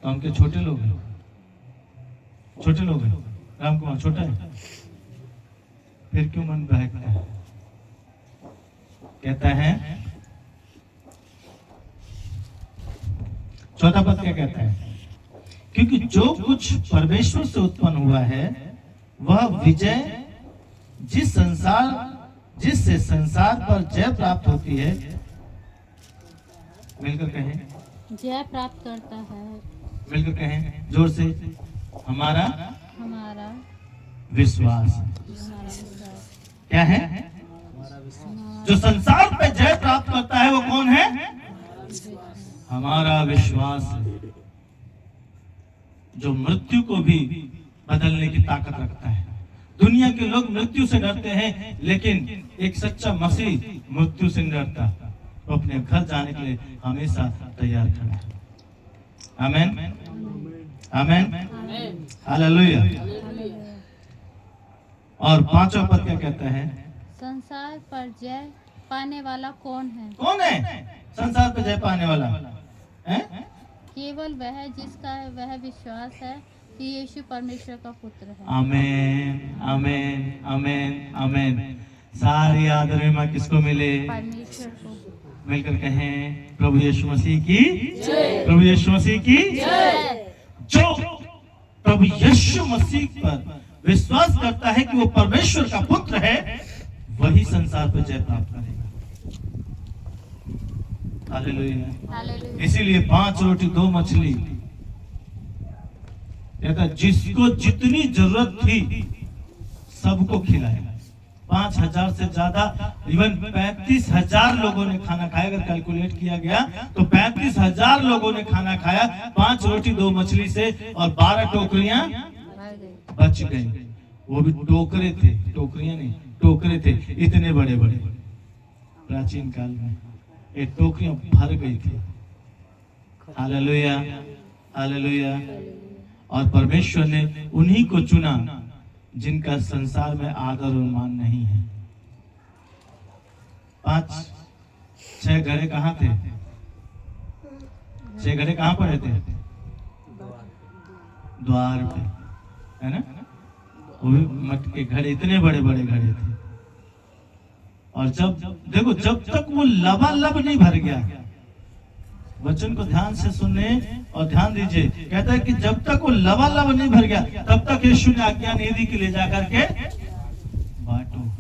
तो हम क्या छोटे लोग हैं? छोटे लोग हैं? राम कुमार छोटा है? फिर क्यों मन बहकता है? कहता है 4वां पद क्या कहता है? क्योंकि जो कुछ परमेश्वर से उत्पन्न हुआ है वह विजय जिससे संसार पर जय प्राप्त होती है। मिलकर कहें, जय प्राप्त करता है। मिलकर कहें जोर से, हमारा विश्वास। क्या है? जो संसार पे जय प्राप्त करता है वो कौन है? हमारा विश्वास, जो मृत्यु को भी बदलने की ताकत रखता है। दुनिया के लोग मृत्यु से डरते हैं, लेकिन एक सच्चा मसीह मृत्यु से नहीं डरता। वो अपने घर जाने के लिए हमेशा तैयार खड़ा है। आमेन, आमेन, हालेलुया। और 5वां पद क्या कहता है? संसार पर जय पाने वाला कौन है? कौन है संसार पर जय पाने वाला? है केवल वह जिसका वह विश्वास है कि यीशु परमेश्वर का पुत्र है। आमेन, आमेन, आमेन, आमेन। सारी आदर महिमा किसको मिले? परमेश्वर को। मिलकर कहें, प्रभु यीशु मसीह की जय। प्रभु यीशु मसीह की जय। जो प्रभु यीशु मसीह पर विश्वास करता है कि वो परमेश्वर का पुत्र है, वही संसार पर जय प्राप्त करेगा। हालेलुया। इसीलिए 5 रोटी 2 मछली, कहता जिसको जितनी जरूरत थी सबको खिलाया। 5,000 से ज्यादा, इवन 35,000 लोगों ने खाना खाया। अगर कैलकुलेट किया गया तो 35,000 लोगों ने खाना खाया 5 रोटी 2 मछली से, और 12 टोकरियां बच गई। वो भी टोकरे थे, टोकरियां नहीं, टोकरे थे इतने बड़े बड़े। प्राचीन काल में ये टोकरियां भर गई थी। Hallelujah, hallelujah. और परमेश्वर ने उन्हीं को चुना जिनका संसार में आदर और मान नहीं है। 5-6 घड़े कहाँ थे? 6 घड़े कहाँ पड़े थे? द्वार पे, है ना? वो भी मटके घड़े, इतने बड़े बड़े घड़े थे। और जब देखो, जब तक वो लबालब नहीं भर गया, वचन को ध्यान से सुनने और ध्यान दीजिए, कहता है कि जब तक वो लबालब नहीं भर गया तब तक यीशु ने आज्ञा नहीं दी कि ले जाकर के बांटो।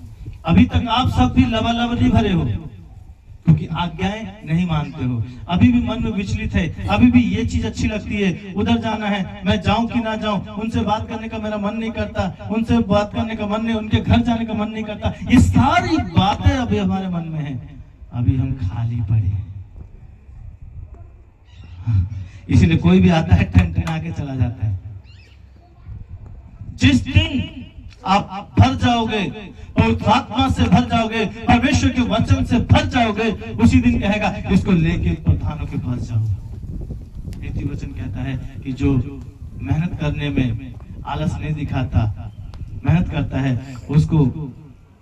अभी तक आप सब भी लबालब नहीं भरे हो, क्योंकि आज्ञाएं नहीं मानते हो। अभी भी मन में विचलित है, अभी भी ये चीज अच्छी लगती है, उधर जाना है, मैं जाऊं कि ना जाऊं, उनसे बात करने का मेरा मन नहीं करता, उनसे बात करने का मन नहीं, उनके घर जाने का मन नहीं करता। ये सारी बातें अभी हमारे मन में है, अभी हम खाली पड़े हैं। इसीलिए कोई भी आता है टनटना के चला जाता है। जिस दिन आप भर जाओगे, पवित्र आत्मा से भर जाओगे, परमेश्वर के वचन से भर जाओगे, उसी दिन कहेगा इसको लेके प्रधानों के पास जाओ। नीति वचन कहता है कि जो मेहनत करने में आलस नहीं दिखाता, मेहनत करता है, उसको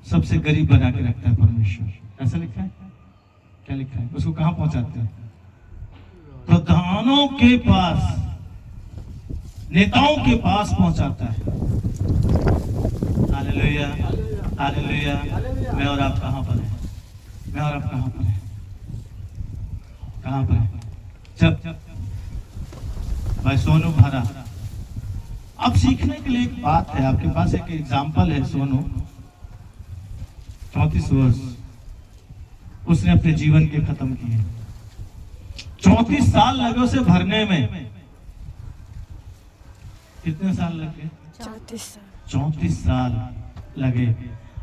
सबसे गरीब बना के रखता है परमेश्वर। ऐसा लिखा है? क्या लिखा है? उसको कहां पहुंचाते हैं? प्रधानों के पास, नेताओं के पास पहुंचाता है। Hallelujah, hallelujah. मैं और आप कहां पर हैं? मैं और आप कहां पर हैं? कहां पर हैं? जब भाई सोनू भरा, अब सीखने के लिए एक बात है, आपके पास एक एग्जाम्पल है। सोनू 34 वर्ष उसने अपने जीवन के खत्म किए। 34 साल लगे उसे भरने में। कितने साल लगे? 34 साल लगे।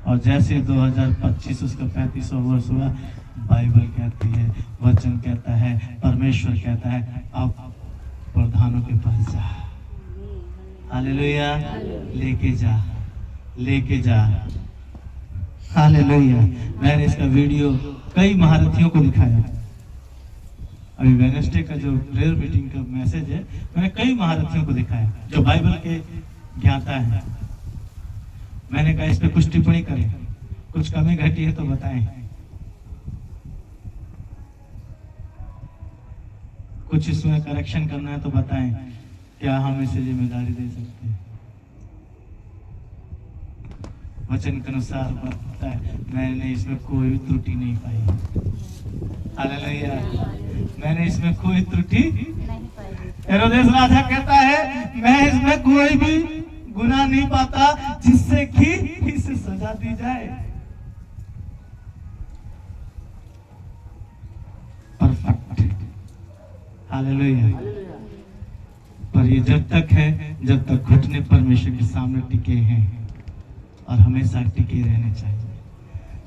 और जैसे 2025 उसका 35वां वर्ष हुआ, बाइबल कहती है, वचन कहता है, परमेश्वर कहता है, अब प्रधानों के पास जा। हालेलुया, लेके जा, लेके जा। हालेलुया। मैंने इसका वीडियो कई महारथियों को दिखाया। अभी वेडनेसडे का जो प्रेयर मीटिंग का मैसेज है, मैंने कई महारथियों को दिखाया जो बाइबल के ज्ञाता है। मैंने कहा इस पे कुछ टिप्पणी करें, कुछ कमी घटी है तो बताएं, कुछ इसमें करेक्शन करना है तो बताएं, क्या हम इसे जिम्मेदारी दे सकते हैं? वचन के अनुसार बताता है, मैंने इसमें कोई भी त्रुटि नहीं पाई। हालेलुया, मैंने इसमें कोई त्रुटि नहीं पाई। हेरोदेस राजा कहता है, मैं इसमें कोई भी गुनाह नहीं पाता जिससे कि इसे सजा दी जाए। परफेक्ट। हालेलुया। पर ये जब तक है, जब तक घुटने परमेश्वर के सामने टिके हैं, और हमेशा टिके रहने चाहिए।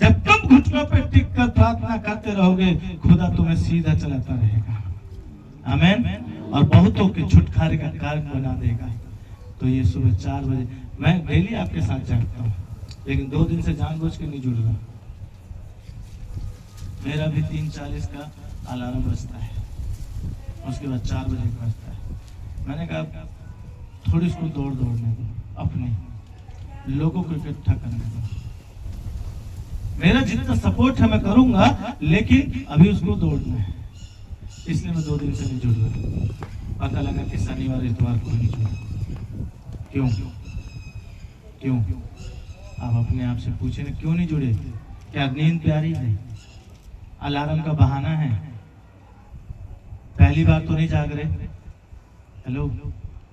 जब तुम घुटनों पे टिक कर प्रार्थना करते रहोगे, खुदा तुम्हें सीधा चलाता रहेगा। आमीन। और बहुतों के छुटकारे का कारण बना देगा। तो ये सुबह 4 बजे मैं डेली आपके साथ जागता हूँ, लेकिन 2 दिन से जानबूझ के नहीं जुड़ रहा। मेरा भी 3:40 का अलार्म बजता है, उसके बाद 4 बजे का बजता है। मैंने कहा थोड़ी इसको दौड़ने दो, अपने लोगों को इकट्ठा करने दो। मेरा जितना सपोर्ट है मैं करूंगा, लेकिन अभी उसको दौड़ना है। इसलिए मैं 2 दिन से नहीं जुड़ रहा। पता लगा कि शनिवार इतवार को नहीं जुड़ा। क्यों? आप अपने आप से पूछे ना, क्यों नहीं जुड़े? क्या नींद प्यारी है? अलार्म का बहाना है? पहली बार तो नहीं जाग रहे? हेलो,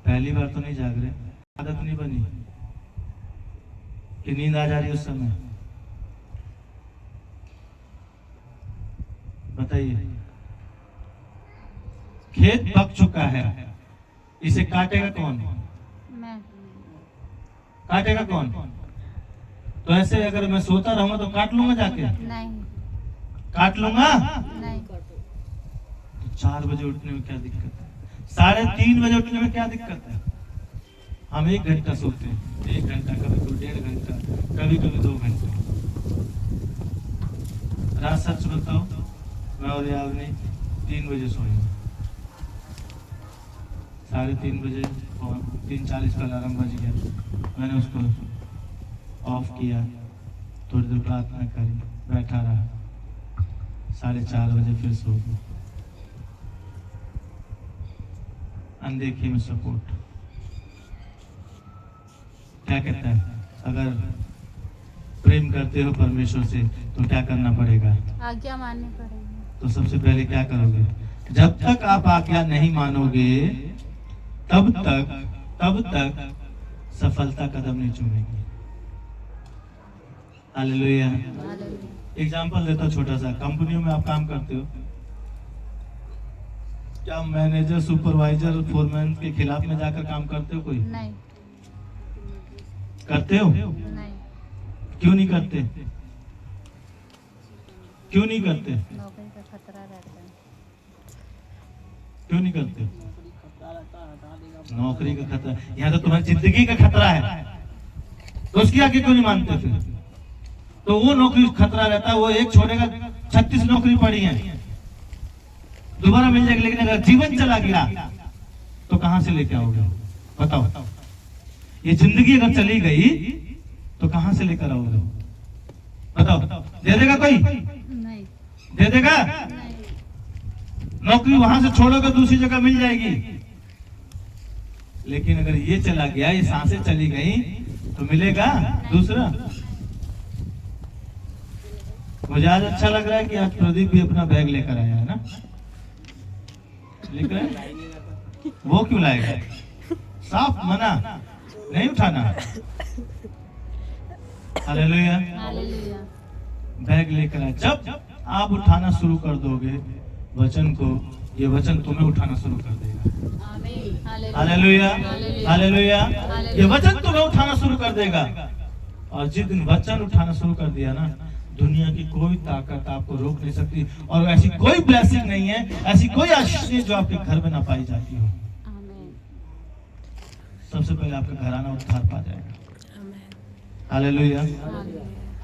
पहली बार तो नहीं जाग रहे? आदत नहीं बनी कि नींद आ जा रही उस समय? बताइए। खेत पक चुका है, इसे काटेगा कौन? मैं। काटेगा कौन? तो ऐसे अगर मैं सोता रहूंगा तो काट लूंगा जाके, नहीं काट लूंगा। नहीं। तो 4 बजे उठने में क्या दिक्कत है? 3:30 बजे उठने में क्या दिक्कत है? हम 1 घंटा सोते हैं, 1 घंटा, कभी कभी 1.5 घंटा, कभी कभी 2 घंटे। रात सच बताओ, मैं और यावनी 3 बजे सोए, 3:30 बजे 3:40 का अलार्म बज गया, मैंने उसको ऑफ किया, थोड़ी देर प्रार्थना करी, बैठा रहा, 4:30 बजे फिर सो गया। अनदेखी में सपोर्ट। क्या कहता है? अगर प्रेम करते हो परमेश्वर से तो क्या करना पड़ेगा? आज्ञा माननी पड़ेगी। तो सबसे पहले क्या करोगे? जब तक आप आज्ञा नहीं मानोगे तब तक सफलता कदम नहीं चूमेगी। हालेलुया। एग्जाम्पल देता हूं छोटा सा। कंपनियों में आप काम करते हो, क्या मैनेजर, सुपरवाइजर, फोरमैन के खिलाफ में जाकर काम करते हो? कोई नहीं करते हो? नहीं। क्यों नहीं करते? क्यों नहीं करते? नौकरी का खतरा रहता है। क्यों नहीं करते? नौकरी का खतरा, यहाँ तो तुम्हारी जिंदगी का खतरा है, तो उसकी आगे क्यों नहीं मानते फिर? तो वो नौकरी खतरा रहता है, वो एक छोड़ेगा, 36 नौकरी पड़ी है, दोबारा मिल जाएगी। लेकिन अगर जीवन चला गया तो कहां से लेके आओगे? बताओ। ये जिंदगी अगर चली गई तो कहां से लेकर आओगे? बताओ। दे देगा कोई? नहीं दे देगा? नहीं। नौकरी वहां से छोड़ोगे दूसरी जगह मिल जाएगी, लेकिन अगर ये चला गया, ये सांसें चली गई तो मिलेगा दूसरा। मुझे आज अच्छा लग रहा है कि आज प्रदीप भी अपना बैग लेकर आया है ना। लेकर आया? वो क्यों लाएगा? साफ मना, नहीं उठाना। हालेलुया। हालेलुया। बैग लेकर आए। जब आप उठाना शुरू कर दोगे वचन को, ये वचन तुम्हें उठाना शुरू कर देगा। आमीन। हालेलुया। हालेलुया। हालेलुया। ये वचन तुम्हें उठाना शुरू कर देगा। और जिस दिन वचन उठाना शुरू कर दिया ना, दुनिया की कोई ताकत आपको रोक नहीं सकती। और ऐसी कोई ब्लेसिंग नहीं है, ऐसी कोई आशीष जो आपके घर में ना पाई जाती हो। आमीन। सबसे पहले आपका घराना उद्धार पा जाएगा। हालेलुया।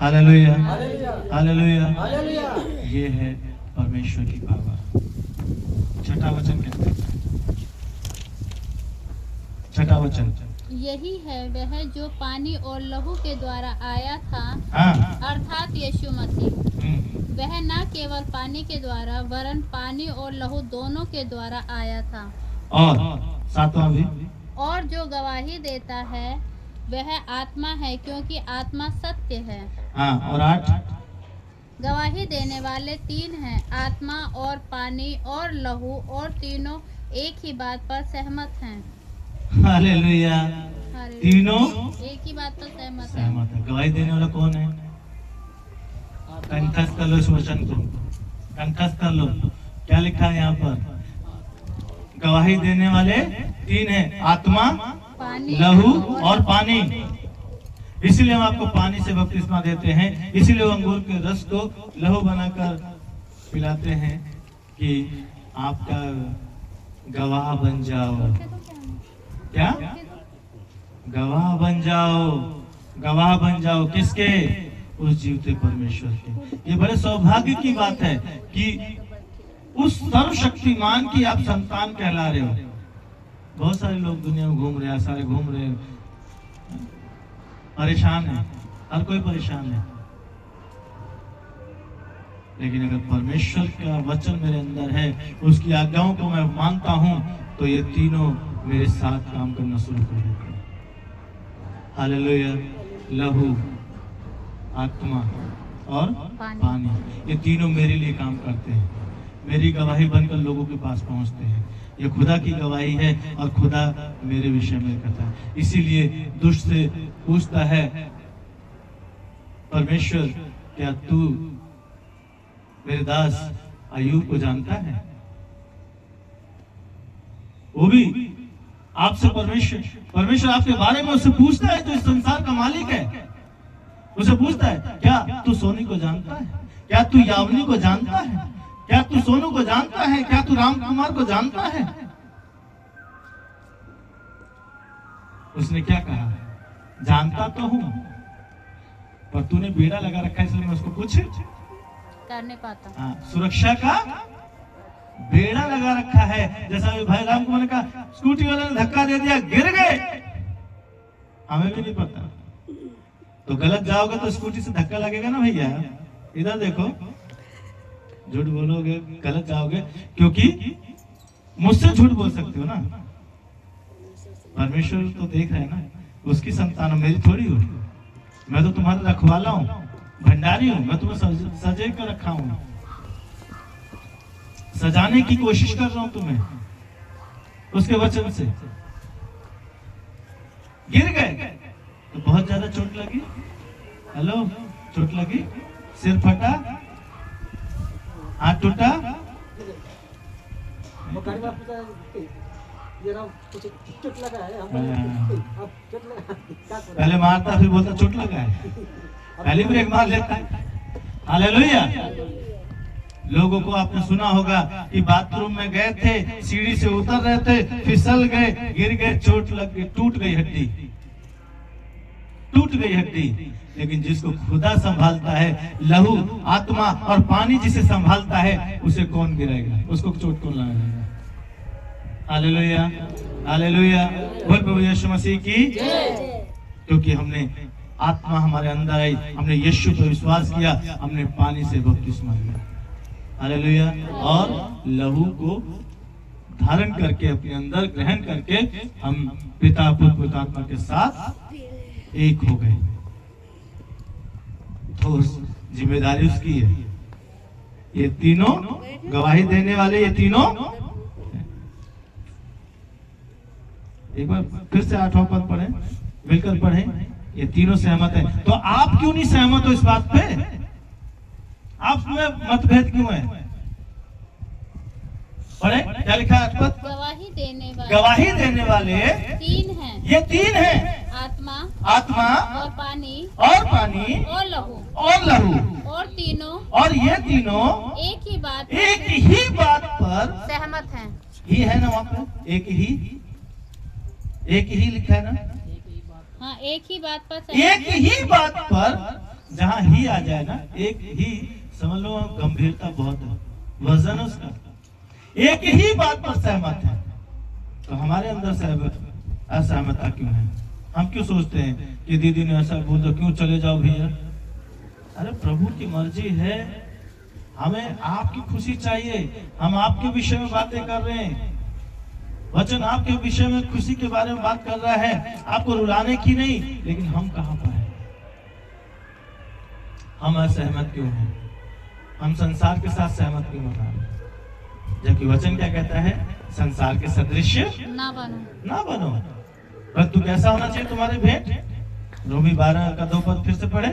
हालेलुया। हालेलुया। हालेलुया। ये है परमेश्वर की पावर। छठा वचन कहते हैं, छठा वचन, यही है वह जो पानी और लहू के द्वारा आया था, हाँ, अर्थात यीशु मसीह। वह न केवल पानी के द्वारा वरन पानी और लहू दोनों के द्वारा आया था। और 7वां भी, और जो गवाही देता है वह आत्मा है, क्योंकि आत्मा सत्य है। हाँ, और 8, गवाही देने वाले 3 हैं, आत्मा और पानी और लहू, और तीनों एक ही बात पर सहमत हैं। हालेलुया। हालेलुया। तीनों एक ही बात पर सहमत है। सहमत है। गवाही देने वाला कौन है? कंठस्थ कर लो इस वचन को, कंठस्थ कर लो। क्या लिखा है यहाँ पर? गवाही देने वाले 3 हैं, आत्मा, पानी, लहू और पानी। इसीलिए हम आपको पानी से बपतिस्मा देते हैं, इसीलिए वो अंगूर के रस को लहू बनाकर पिलाते हैं कि आपका गवाह बन जाओ। क्या? गवाह बन जाओ। गवाह बन जाओ किसके? उस जीवते परमेश्वर के। ये बड़े सौभाग्य की बात है कि उस सर्वशक्तिमान की आप संतान कहला रहे हो। बहुत सारे लोग दुनिया में घूम रहे हैं, सारे घूम रहे हैं, परेशान है, हर कोई परेशान है। लेकिन अगर परमेश्वर का वचन मेरे अंदर है, उसकी आज्ञाओं को मैं मानता हूं, तो ये तीनों मेरे साथ काम करना शुरू कर देते हैं। हालेलुया। लहू, आत्मा और पानी, ये तीनों मेरे लिए काम करते हैं, मेरी गवाही बनकर लोगों के पास पहुंचते हैं। ये खुदा की गवाही है और खुदा मेरे विषय में कहता है। इसीलिए दुष्ट से पूछता है, परमेश्वर क्या तू मेरे दास अय्यूब को जानता है? वो भी आपसे परमेश्वर आपके बारे में उससे पूछता है जो इस संसार का मालिक है। उसे पूछता है, क्या तू सोनी को जानता है? क्या तू यामिनी को जानता है? क्या तू सोनू को जानता है? क्या तू राम कुमार को जानता है? उसने क्या कहा, जानता तो हूं, पर तूने बेड़ा लगा रखा है इसलिए मैं उसको कुछ कर नहीं पाता। हाँ, सुरक्षा का बेड़ा लगा रखा है। जैसा भाई राम कुमार ने कहा, स्कूटी वाले ने धक्का दे दिया, गिर गए, हमें भी नहीं पता। तो गलत जाओगे तो स्कूटी से धक्का लगेगा ना भैया। इधर देखो, झूठ बोलोगे, गलत जाओगे, क्योंकि मुझसे झूठ बोल सकते हो ना, परमेश्वर तो देख रहे हैं ना, उसकी संतान मेरी थोड़ी हो। मैं तो तुम्हारा रखवाला हूँ, भंडारी हूँ, मैं तुम्हें सजे कर रखा हूँ, सजाने की कोशिश कर रहा हूं तुम्हें उसके वचन से। गिर गए तो बहुत ज्यादा चोट लगी, हेलो, चोट लगी, सिर फटा, हाथ टूटा, पहले मारता फिर बोलता चोट लगा है, पहले ब्रेक मार लेता है। हालेलुया। लोगों को आपने सुना होगा कि बाथरूम में गए थे, सीढ़ी से उतर रहे थे, फिसल गए, गिर गए, चोट लग गई, टूट गई हड्डी, टूट गई हड्डी। लेकिन जिसको खुदा संभालता है, लहू, आत्मा और पानी जिसे संभालता है, उसे कौन गिराएगा, उसको चोट कौन लगाएगा? Hallelujah, hallelujah. बोल प्रभु यीशु मसीह की जय। क्योंकि हमने आत्मा हमारे अंदर आई, हमने यीशु पर विश्वास किया, हमने पानी से बपतिस्मा लिया, हालेलुया, और लहू को धारण करके अपने अंदर ग्रहण करके हम पिता पुत्र पवित्र आत्मा के साथ एक हो गए। तो जिम्मेदारी उसकी है। ये तीनों गवाही देने वाले, ये तीनों, एक बार फिर से 8वां पद पढ़े, मिलकर पढ़े। ये तीनों सहमत है। तो आप क्यों नहीं सहमत हो इस बात पे? आप में मतभेद क्यों है? पढ़े, क्या लिखा है? गवाही देने वाले तीन हैं। ये तीन हैं, आत्मा, आत्मा और पानी, और पानी, और लहू, और लहू, और तीनों, और ये तीनों एक ही बात पर सहमत हैं। ही है ना, वहाँ पे एक ही लिखा है ना। हाँ, एक ही बात पर एक ही बात पर जहाँ ही आ जाए ना, एक ही, समझ लो गंभीरता बहुत है, वजन उसका। एक ही बात पर सहमत है। तो हमारे अंदर असहमतता क्यों है? हम क्यों सोचते हैं कि दीदी ने ऐसा बोल दो, क्यों चले जाओ भैया? अरे प्रभु की मर्जी है, हमें आपकी खुशी चाहिए। हम आपके विषय में बातें कर रहे हैं, वचन आपके विषय में खुशी के बारे में बात कर रहा है, आपको रुलाने की नहीं। लेकिन हम कहां पर हैं? हम असहमत क्यों हैं? हम संसार के साथ सहमत क्यों हो रहे हैं? जबकि वचन क्या कहता है? संसार के सदृश ना बनो, परंतु कैसा होना चाहिए तुम्हारे भेंट? रोमी 12 का 2 पद फिर से पढ़े।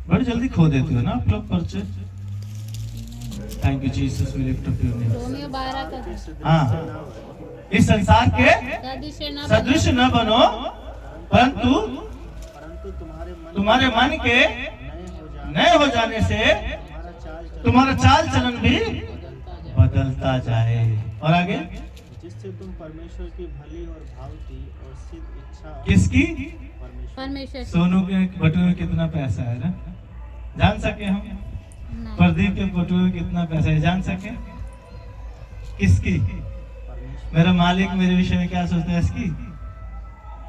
बड़ी जल्दी खो देते हो ना आप लोग पर्चे। Thank you Jesus, we lift up your name. Romeo 12 का, हाँ, इस संसार के सदृश न बनो, परंतु तुम्हारे मन के नए हो जाने से तुम्हारा चाल चलन भी बदलता जाए। और आगे, जिससे तुम परमेश्वर की भली और भावती और सिद्ध इच्छा, किसकी? परमेश्वर। सोनू के बटुए में कितना पैसा है ना, जान सके हम? प्रदीप के बटुए में कितना पैसा है, जान सके? किसकी? मेरा मालिक मेरे विषय में क्या सोचता है? इसकी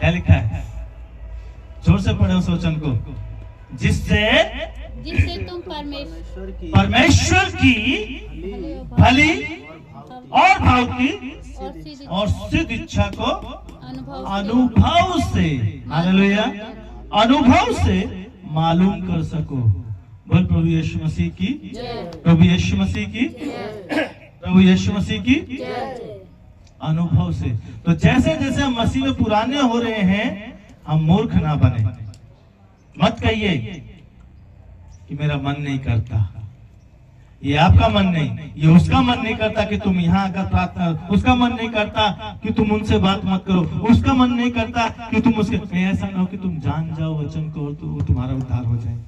क्या लिखा है? जोर से पढ़े उस वचन को। जिससे तुम परमेश्वर की भली और भावती और सिद्ध इच्छा को अनुभव से, हालेलुया, अनुभव से मालूम कर सको। बोल प्रभु यीशु मसीह की, प्रभु यीशु मसीह की, प्रभु यीशु मसीह की अनुभव से। तो जैसे जैसे हम मसीह में पुराने हो रहे हैं, हम मूर्ख ना बने। मत कहिए कि मेरा मन नहीं करता, ये आपका मन नहीं, ये उसका मन नहीं करता कि तुम यहाँ आकर प्रार्थना, उसका मन नहीं करता कि तुम उनसे बात मत करो, उसका मन नहीं करता कि तुम उसके, ऐसा ना हो कि तुम जान जाओ वचन को और तो तुम्हारा उद्धार हो जाए।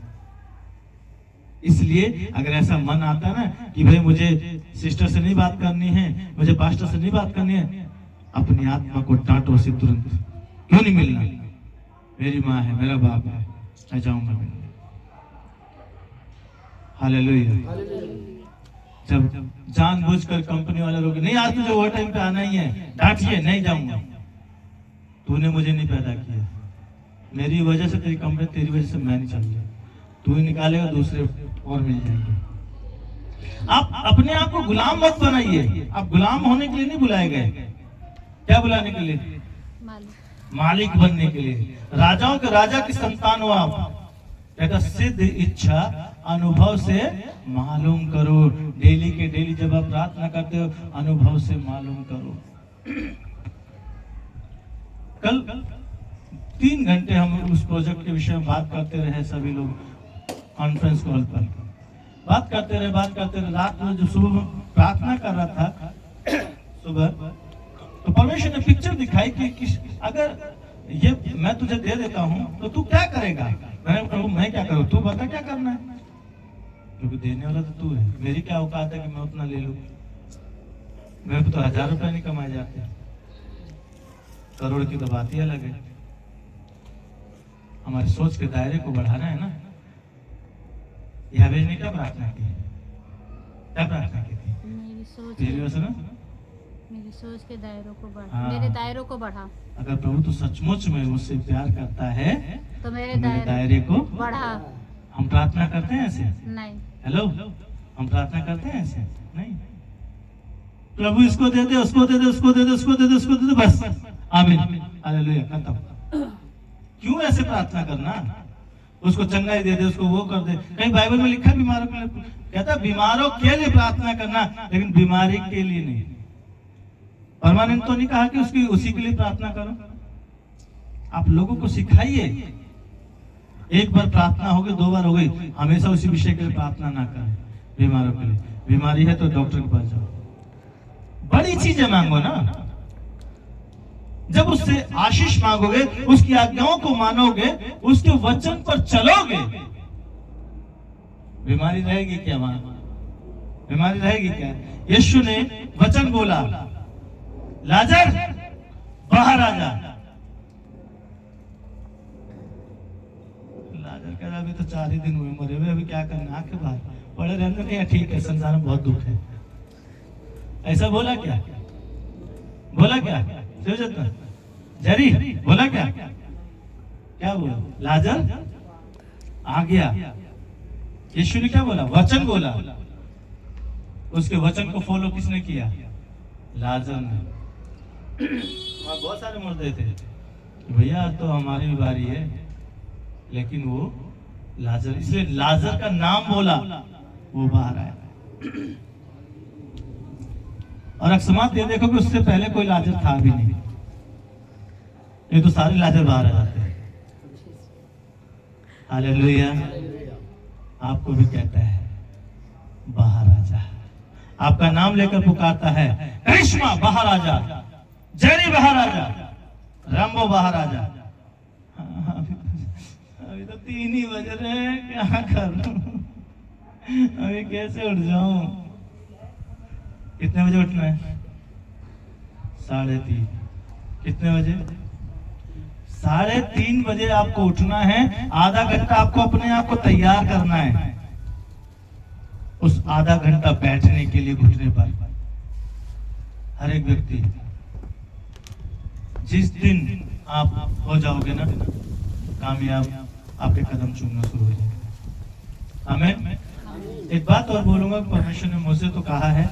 इसलिए अगर ऐसा मन आता है ना कि भाई मुझे सिस्टर से नहीं बात करनी है, मुझे पास्टर से नहीं बात करनी है, अपनी आत्मा को डांटो उसे तुरंत, क्यों नहीं मिलना, मेरी माँ है, मेरा बाप है, मैं जाऊंगा मिलने। हालेलुया। जब जानबूझकर कंपनी वाले लोग नहीं आज तुझे ओवर टाइम पे आना ही है, डांटिए, नहीं जाऊंगा, तूने मुझे नहीं पैदा किया, मेरी वजह से तेरी कंपनी, तेरी वजह से मैं नहीं चल रहा, तू ही निकालेगा, दूसरे और मिल जाएंगे। आप अपने आप को गुलाम मत बनाइए, आप गुलाम होने के लिए नहीं बुलाए गए, क्या बुलाने के लिए? मालिक बनने के लिए। राजाओं के राजा की संतान हो आप। कहता सिद्ध इच्छा अनुभव से मालूम करो, डेली के डेली जब आप प्रार्थना करते हो अनुभव से मालूम करो। कल 3 घंटे हम उस प्रोजेक्ट के विषय में बात करते रहे, सभी लोग कॉन्फ्रेंस कॉल पर बात करते रहे। रात में जो सुबह प्रार्थना कर रहा था सुबह, तो परमेश्वर ने पिक्चर दिखाई कि अगर ये मैं तुझे दे देता हूं तो तू क्या करेगा। मैंने प्रभु मैं क्या करूं, तू बता क्या करना है, क्योंकि देने वाला तो तू है, मेरी क्या औकात है कि मैं उतना ले लूं, मेरे को तो 1000 रुपए नहीं कमाए जाते, करोड़ की तो बात ही अलग है। हमारी सोच के दायरे को बढ़ाना है ना। यावेज ने क्या प्रार्थना की, क्या प्रार्थना की थी? मेरी सोच के दायरों को बढ़ा, हाँ। मेरे दायरों को बढ़ा। अगर प्रभु तो सचमुच में मुझसे प्यार करता है तो मेरे दायरे को बढ़ा। हम प्रार्थना करते हैं ऐसे? नहीं। हेलो, हम प्रार्थना करते हैं ऐसे? नहीं। प्रभु इसको दे दे, उसको दे दे, उसको दे दे, उसको दे दे, उसको दे दे, बस आमीन हालेलुया खत्म। क्यों ऐसे प्रार्थना करना? उसको चंगाई दे दे, उसको वो कर दे। कहीं बाइबल में लिखा है बीमारों के लिए, कहता बीमारों के लिए प्रार्थना करना, लेकिन बीमारी के लिए नहीं। परमानेंट तो नहीं कहा कि उसकी उसी के लिए प्रार्थना करो। आप लोगों को सिखाइए, एक बार प्रार्थना हो गई, 2 बार हो गई, हमेशा उसी विषय के लिए प्रार्थना ना करें। बीमारों के लिए, बीमारी है तो डॉक्टर के पास जाओ, बड़ी चीजें मांगो ना। जब उससे आशीष मांगोगे, उसकी आज्ञाओं को मानोगे, उसके वचन पर चलोगे, बीमारी रहेगी क्या? वहां बीमारी रहेगी क्या? यीशु ने वचन बोला, लाजर बाहर आ जा। लाजर कह रहा अभी तो 4 ही दिन हुए मरे हुए, अभी क्या करना, आके बाहर पड़े रहने नहीं, ठीक है, संसार में बहुत दुख है। ऐसा बोला क्या? बोला क्या? जरी बोला क्या? क्या बोला? लाजर आ गया। यीशु ने क्या बोला? वचन बोला। उसके वचन को फॉलो किसने किया? लाजर ने। वहां बहुत सारे मुर्दे थे, भैया आज तो हमारी भी बारी है, लेकिन वो लाजर, इसलिए लाजर का नाम बोला, वो बाहर आया। और अकस्मात ये देखो कि उससे पहले कोई लाजर था भी नहीं, ये तो सारे लाजर बाहर आ जाते हैं। हालेलुया। आपको भी कहता है बाहर आ जा, आपका नाम लेकर पुकारता है, करिश्मा बाहर आ जा, जेरी बाहर आ जा, रंबो बाहर आ जा। अभी तो 3 ही बज रहे हैं, क्या करूं, अभी कैसे उठ जाऊं? कितने बजे उठना है? 3:30। कितने बजे? 3:30 बजे आपको उठना है। आधा घंटा आपको अपने आप को तैयार करना है। उस आधा घंटा बैठने के लिए घुटने पर हर एक व्यक्ति, जिस दिन आप हो जाओगे ना कामयाब, आपके कदम चूमना शुरू हो जाएगा। आमीन। एक बात और बोलूंगा, परमेश्वर ने मुझसे तो कहा है,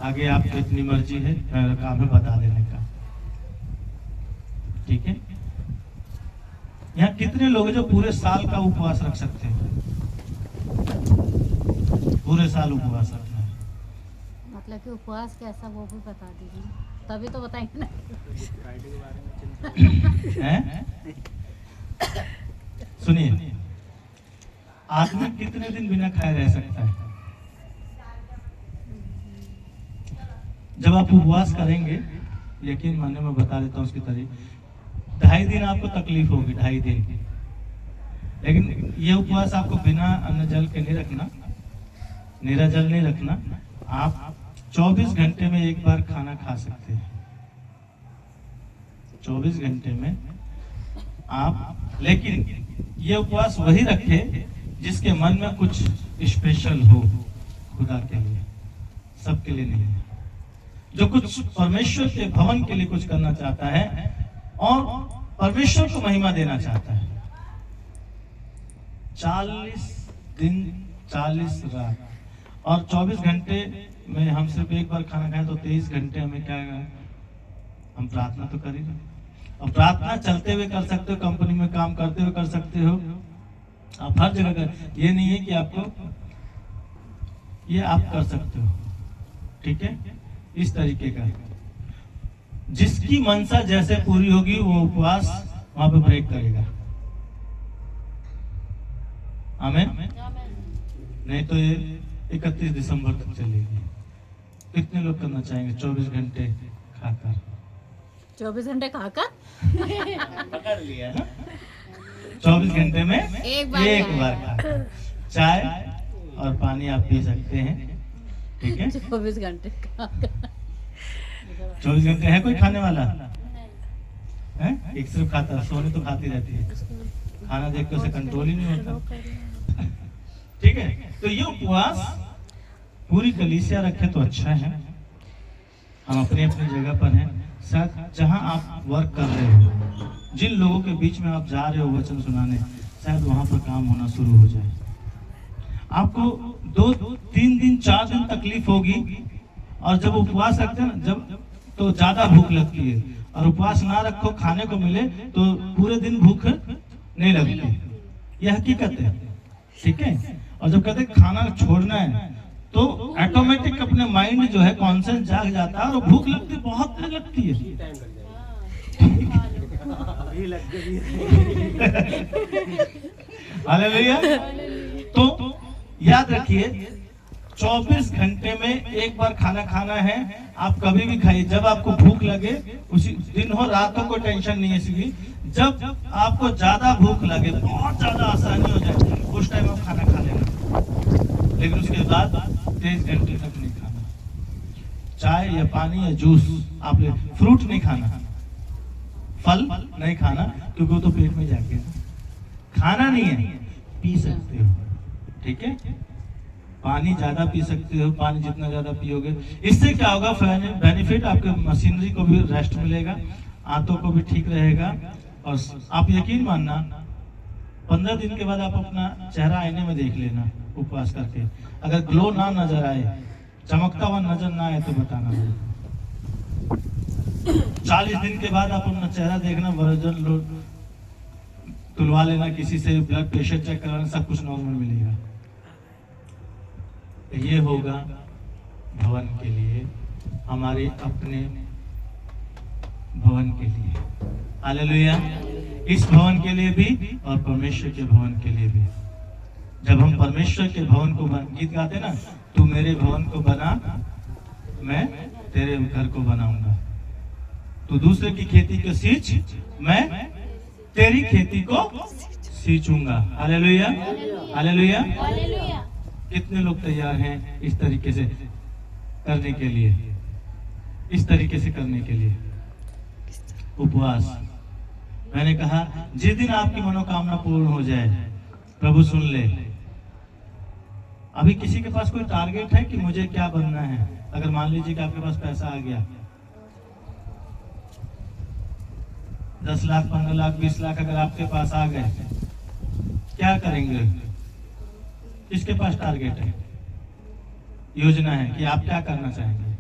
आगे आपकी इतनी मर्जी है, मेरा काम है बता देने का, ठीक है? यहाँ कितने लोग हैं जो पूरे साल का उपवास रख सकते हैं? पूरे साल उपवास रखना है। मतलब कि उपवास कैसा, वो भी बता दीजिए, तभी तो बताएंगे ना। सुनिए, आदमी कितने दिन बिना खाए रह सकता है? जब आप उपवास करेंगे, यकीन माने मैं बता देता हूँ उसकी तारीफ, 2.5 दिन आपको तकलीफ होगी, 2.5 दिन। लेकिन ये उपवास आपको बिना अन्न जल के नहीं रखना, निराजल नहीं रखना। आप 24 घंटे में एक बार खाना खा सकते हैं, 24 घंटे में आप। लेकिन ये उपवास वही रखे जिसके मन में कुछ स्पेशल हो खुदा के लिए, सबके लिए नहीं। जो कुछ परमेश्वर के भवन के लिए कुछ करना चाहता है और परमेश्वर को महिमा देना चाहता है। 40 दिन 40 रात और 24 घंटे में हम सिर्फ एक बार खाना खाएं तो 23 घंटे हमें क्या है, हम प्रार्थना तो करेंगे। और प्रार्थना चलते हुए कर सकते हो, कंपनी में काम करते हुए कर सकते हो, आप हर जगह कर। ये नहीं है कि आपको, ये आप कर सकते हो, ठीक है। इस तरीके का जिसकी मनसा जैसे पूरी होगी वो उपवास वहां पे ब्रेक करेगा। आमीन। नहीं तो ये 31 दिसंबर तक चलेगी। कितने लोग करना चाहेंगे 24 घंटे खाकर? 24 घंटे खाकर पकड़ लिया ना। 24 घंटे में एक बार खाकर चाय और पानी आप पी सकते हैं, ठीक है। 24 घंटे खाकर 24 घंटे है कोई खाने वाला है? एक सिर्फ खाता, सोने तो खाती रहती है, खाना देख के उसे कंट्रोल ही नहीं होता, ठीक है। तो ये उपवास पूरी कलीसिया रखे तो अच्छा है। हम अपनी अपनी जगह पर हैं, शायद जहां आप वर्क कर रहे हो, जिन लोगों के बीच में आप जा रहे हो वचन सुनाने, शायद वहां पर काम होना शुरू हो जाए। आपको 2-3 दिन 4 दिन तकलीफ होगी, और जब उपवास रखते हैं ना, जब तो ज्यादा भूख लगती है, और उपवास ना रखो खाने को मिले तो पूरे दिन भूख नहीं लगती। यह हकीकत है, ठीक है। और जब कहते खाना छोड़ना है तो ऑटोमेटिक अपने माइंड जो है कॉन्शियस जाग जाता है, और भूख लगती बहुत लगती है। हालेलुया। तो याद रखिए 24 घंटे में एक बार खाना खाना है। आप कभी भी खाइए, जब आपको भूख लगे, उसी दिन हो रात हो, कोई टेंशन नहीं है इसकी। जब आपको ज्यादा भूख लगे, बहुत ज्यादा आसानी हो जाए, उस टाइम आप खाना खा लेना, लेकिन उसके बाद 23 घंटे तक नहीं खाना। चाय या पानी या जूस आप ले, फ्रूट नहीं खाना, फल नहीं खाना, क्योंकि वो तो पेट में जाके खाना नहीं है। पी सकते हो, ठीक है। पानी ज्यादा पी सकते हो, पानी जितना ज्यादा पियोगे इससे क्या होगा, बेनिफिट आपके मशीनरी को भी रेस्ट मिलेगा, आंतों को भी ठीक रहेगा। और आप यकीन मानना 15 दिन के बाद आप अपना चेहरा आईने में देख लेना उपवास करके, अगर ग्लो ना नजर आए, चमकता हुआ नजर ना आए तो बताना। 40 दिन के बाद आप अपना चेहरा देखना, वजन तुलवा लेना किसी से, ब्लड प्रेशर चेक कराना, सब कुछ नॉर्मल मिलेगा। ये होगा भवन के लिए, हमारे अपने भवन के लिए। हालेलुया। इस भवन के लिए भी और परमेश्वर के भवन के लिए भी। जब हम परमेश्वर के भवन को गीत गाते ना, तू मेरे भवन को बना, मैं तेरे घर को बनाऊंगा, तू दूसरे की खेती को सींच, मैं तेरी खेती को सींचूंगा। Hallelujah, hallelujah. कितने लोग तैयार हैं इस तरीके से करने के लिए, इस तरीके से करने के लिए उपवास? मैंने कहा जिस दिन आपकी मनोकामना पूर्ण हो जाए, प्रभु सुन ले। अभी किसी के पास कोई टारगेट है कि मुझे क्या बनना है? अगर मान लीजिए कि आपके पास पैसा आ गया, 10 लाख 15 लाख 20 लाख अगर आपके पास आ गए, क्या करेंगे? किसके पास टारगेट है, योजना है कि आप क्या करना चाहेंगे?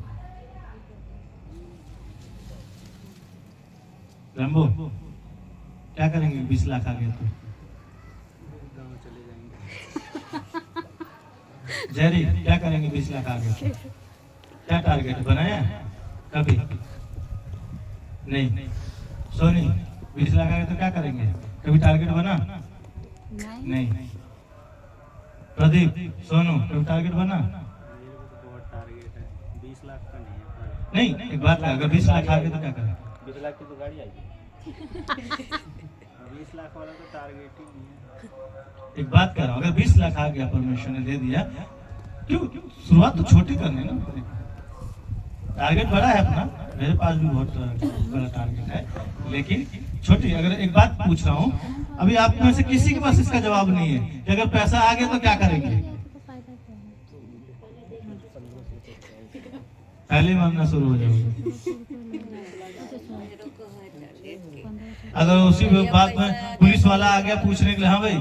रंबो क्या करेंगे 20 लाख आ गए तो? गाँव चले जाएंगे। जेरी क्या करेंगे 20 लाख आ गए तो? क्या टारगेट बनाया कभी? नहीं। सोनी 20 लाख आ गए तो क्या करेंगे? कभी टारगेट बना? नहीं। प्रदीप, सोनू कभी टारगेट बना? मेरे को तो बहुत टारगेट है, 20 लाख का नहीं है। नहीं, एक बात है, अगर 20 लाख आ गए तो क्या करें? 20 लाख की तो गाड़ी आएगी। 20 लाख वाला तो टारगेट ही नहीं है। एक बात कर रहा हूँ, अगर 20 लाख आ गया, परमेश्वर ने दे दिया, क्यों शुरुआत तो छोटी करनी है ना। टारगेट बड़ा है अपना, मेरे पास भी बहुत बड़ा टारगेट है, लेकिन छोटी। अगर एक बात पूछ रहा हूँ, अभी आप में से किसी के पास इसका जवाब नहीं है कि अगर पैसा आ गया तो क्या करेंगे? पहले ही मांगना शुरू हो जाओगे। अगर उसी बात में पुलिस वाला आ गया पूछने के लिए, हाँ भाई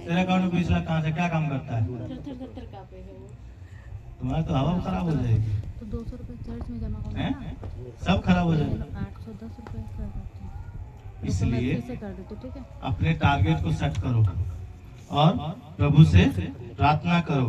तेरा अकाउंट में 20 लाख कहाँ से, क्या काम करता है? तुम्हारा तो हवा खराब हो जाएगी, तो 200 रुपए चर्च में जमा करो हैं? सब खराब हो जाएगा। 810 रुपए कर देते हैं। इसलिए फिर से कर देते, ठीक है? अपने टारगेट को सेट करो और प्रभु से प्रार्थना करो।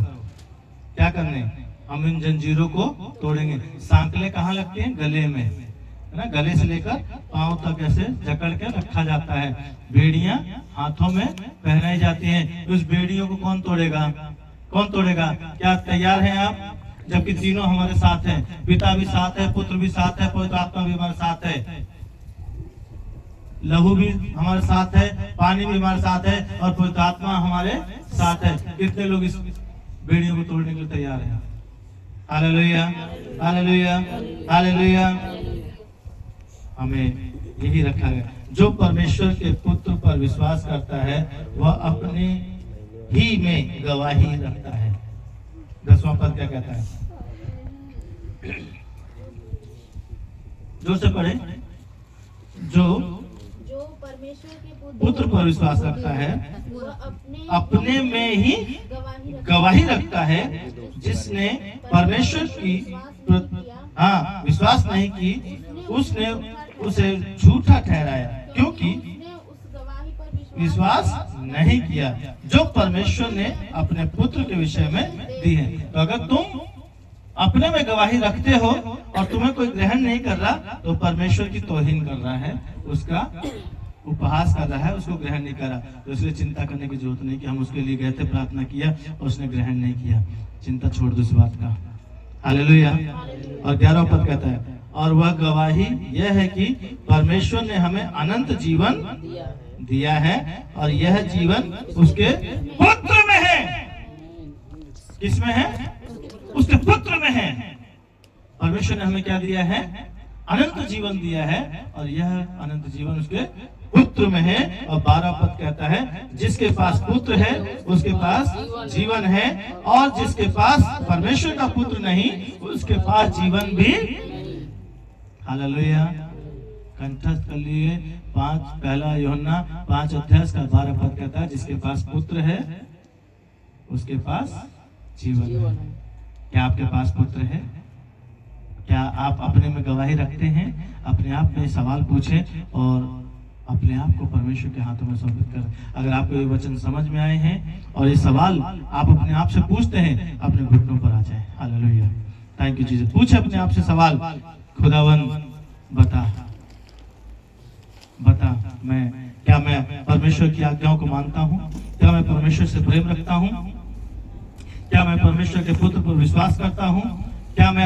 क्या करने? हम इन जंजीरों को तोड़ेंगे। सांकले कहाँ लगते हैं? गले में, है ना। गले से लेकर पांव तक ऐसे जकड़ के रखा जाता है। बेड़ियां हाथों में पहनाई जाती हैं। उस बेड़ियों को कौन तोड़ेगा? कौन तोड़ेगा? क्या तैयार हैं आप? जबकि तीनों हमारे साथ हैं, पिता भी साथ है, पुत्र भी साथ है, पवित्र आत्मा भी हमारे साथ है, लहू भी हमारे साथ है, पानी भी हमारे साथ है और पवित्र आत्मा हमारे साथ है। कितने लोग इस बेड़ियों को तोड़ने के लिए तैयार हैं? Hallelujah, hallelujah, hallelujah. हमें यही रखा गया, जो परमेश्वर के पुत्र पर विश्वास करता है वह अपने ही में गवाही रखता है। 10वां पद क्या कहता है? जोर से पढ़े। जो परमेश्वर के पुत्र पर विश्वास रखता है वह अपने में ही गवाही रखता है। जिसने परमेश्वर की विश्वास नहीं की, उसने उसे झूठा ठहराया, क्योंकि विश्वास नहीं किया जो परमेश्वर ने अपने पुत्र के विषय में दी है। तो अगर तुम अपने में गवाही रखते हो और तुम्हें कोई ग्रहण नहीं कर रहा, तो परमेश्वर की तौहीन कर रहा है, उसका उपहास कर रहा है, उसको ग्रहण नहीं कर रहा। तो इसलिए चिंता करने की जरूरत नहीं कि हम उसके लिए गए थे, प्रार्थना किया और उसने ग्रहण नहीं किया। चिंता छोड़ दो इस बात का। हालेलुया। और 11वां पद कहता है, और वह गवाही यह है कि परमेश्वर ने हमें अनंत जीवन दिया है और यह जीवन उसके पुत्र में है। किसमें है? उसके पुत्र में है। परमेश्वर ने हमें क्या दिया है? अनंत जीवन दिया है और यह अनंत जीवन उसके पुत्र में है। और 12 पद कहता है, जिसके पास पुत्र है उसके पास जीवन है, और जिसके पास परमेश्वर का पुत्र नहीं उसके पास जीवन भी। हालेलुया। कंठस्थ कर लिए। 1 यूहन्ना 5 अध्याय का 12 पद कहता है, जिसके पास पुत्र है उसके पास जीवन है। क्या आपके पास पुत्र है? क्या आप अपने में गवाही रखते हैं? अपने आप में सवाल पूछें और अपने आप को परमेश्वर के हाथों में समर्पित करें। अगर आपको ये वचन समझ में आए हैं और ये सवाल आप अपने आप से पूछते हैं, अपने घुटनों पर आ जाए। हालेलुया। Thank you Jesus. पूछे अपने आप से सवाल, खुदावन बता मैं परमेश्वर की आज्ञाओं को मानता हूँ? क्या मैं परमेश्वर से प्रेम रखता हूँ? क्या मैं परमेश्वर के पुत्र पर विश्वास करता हूँ? क्या मैं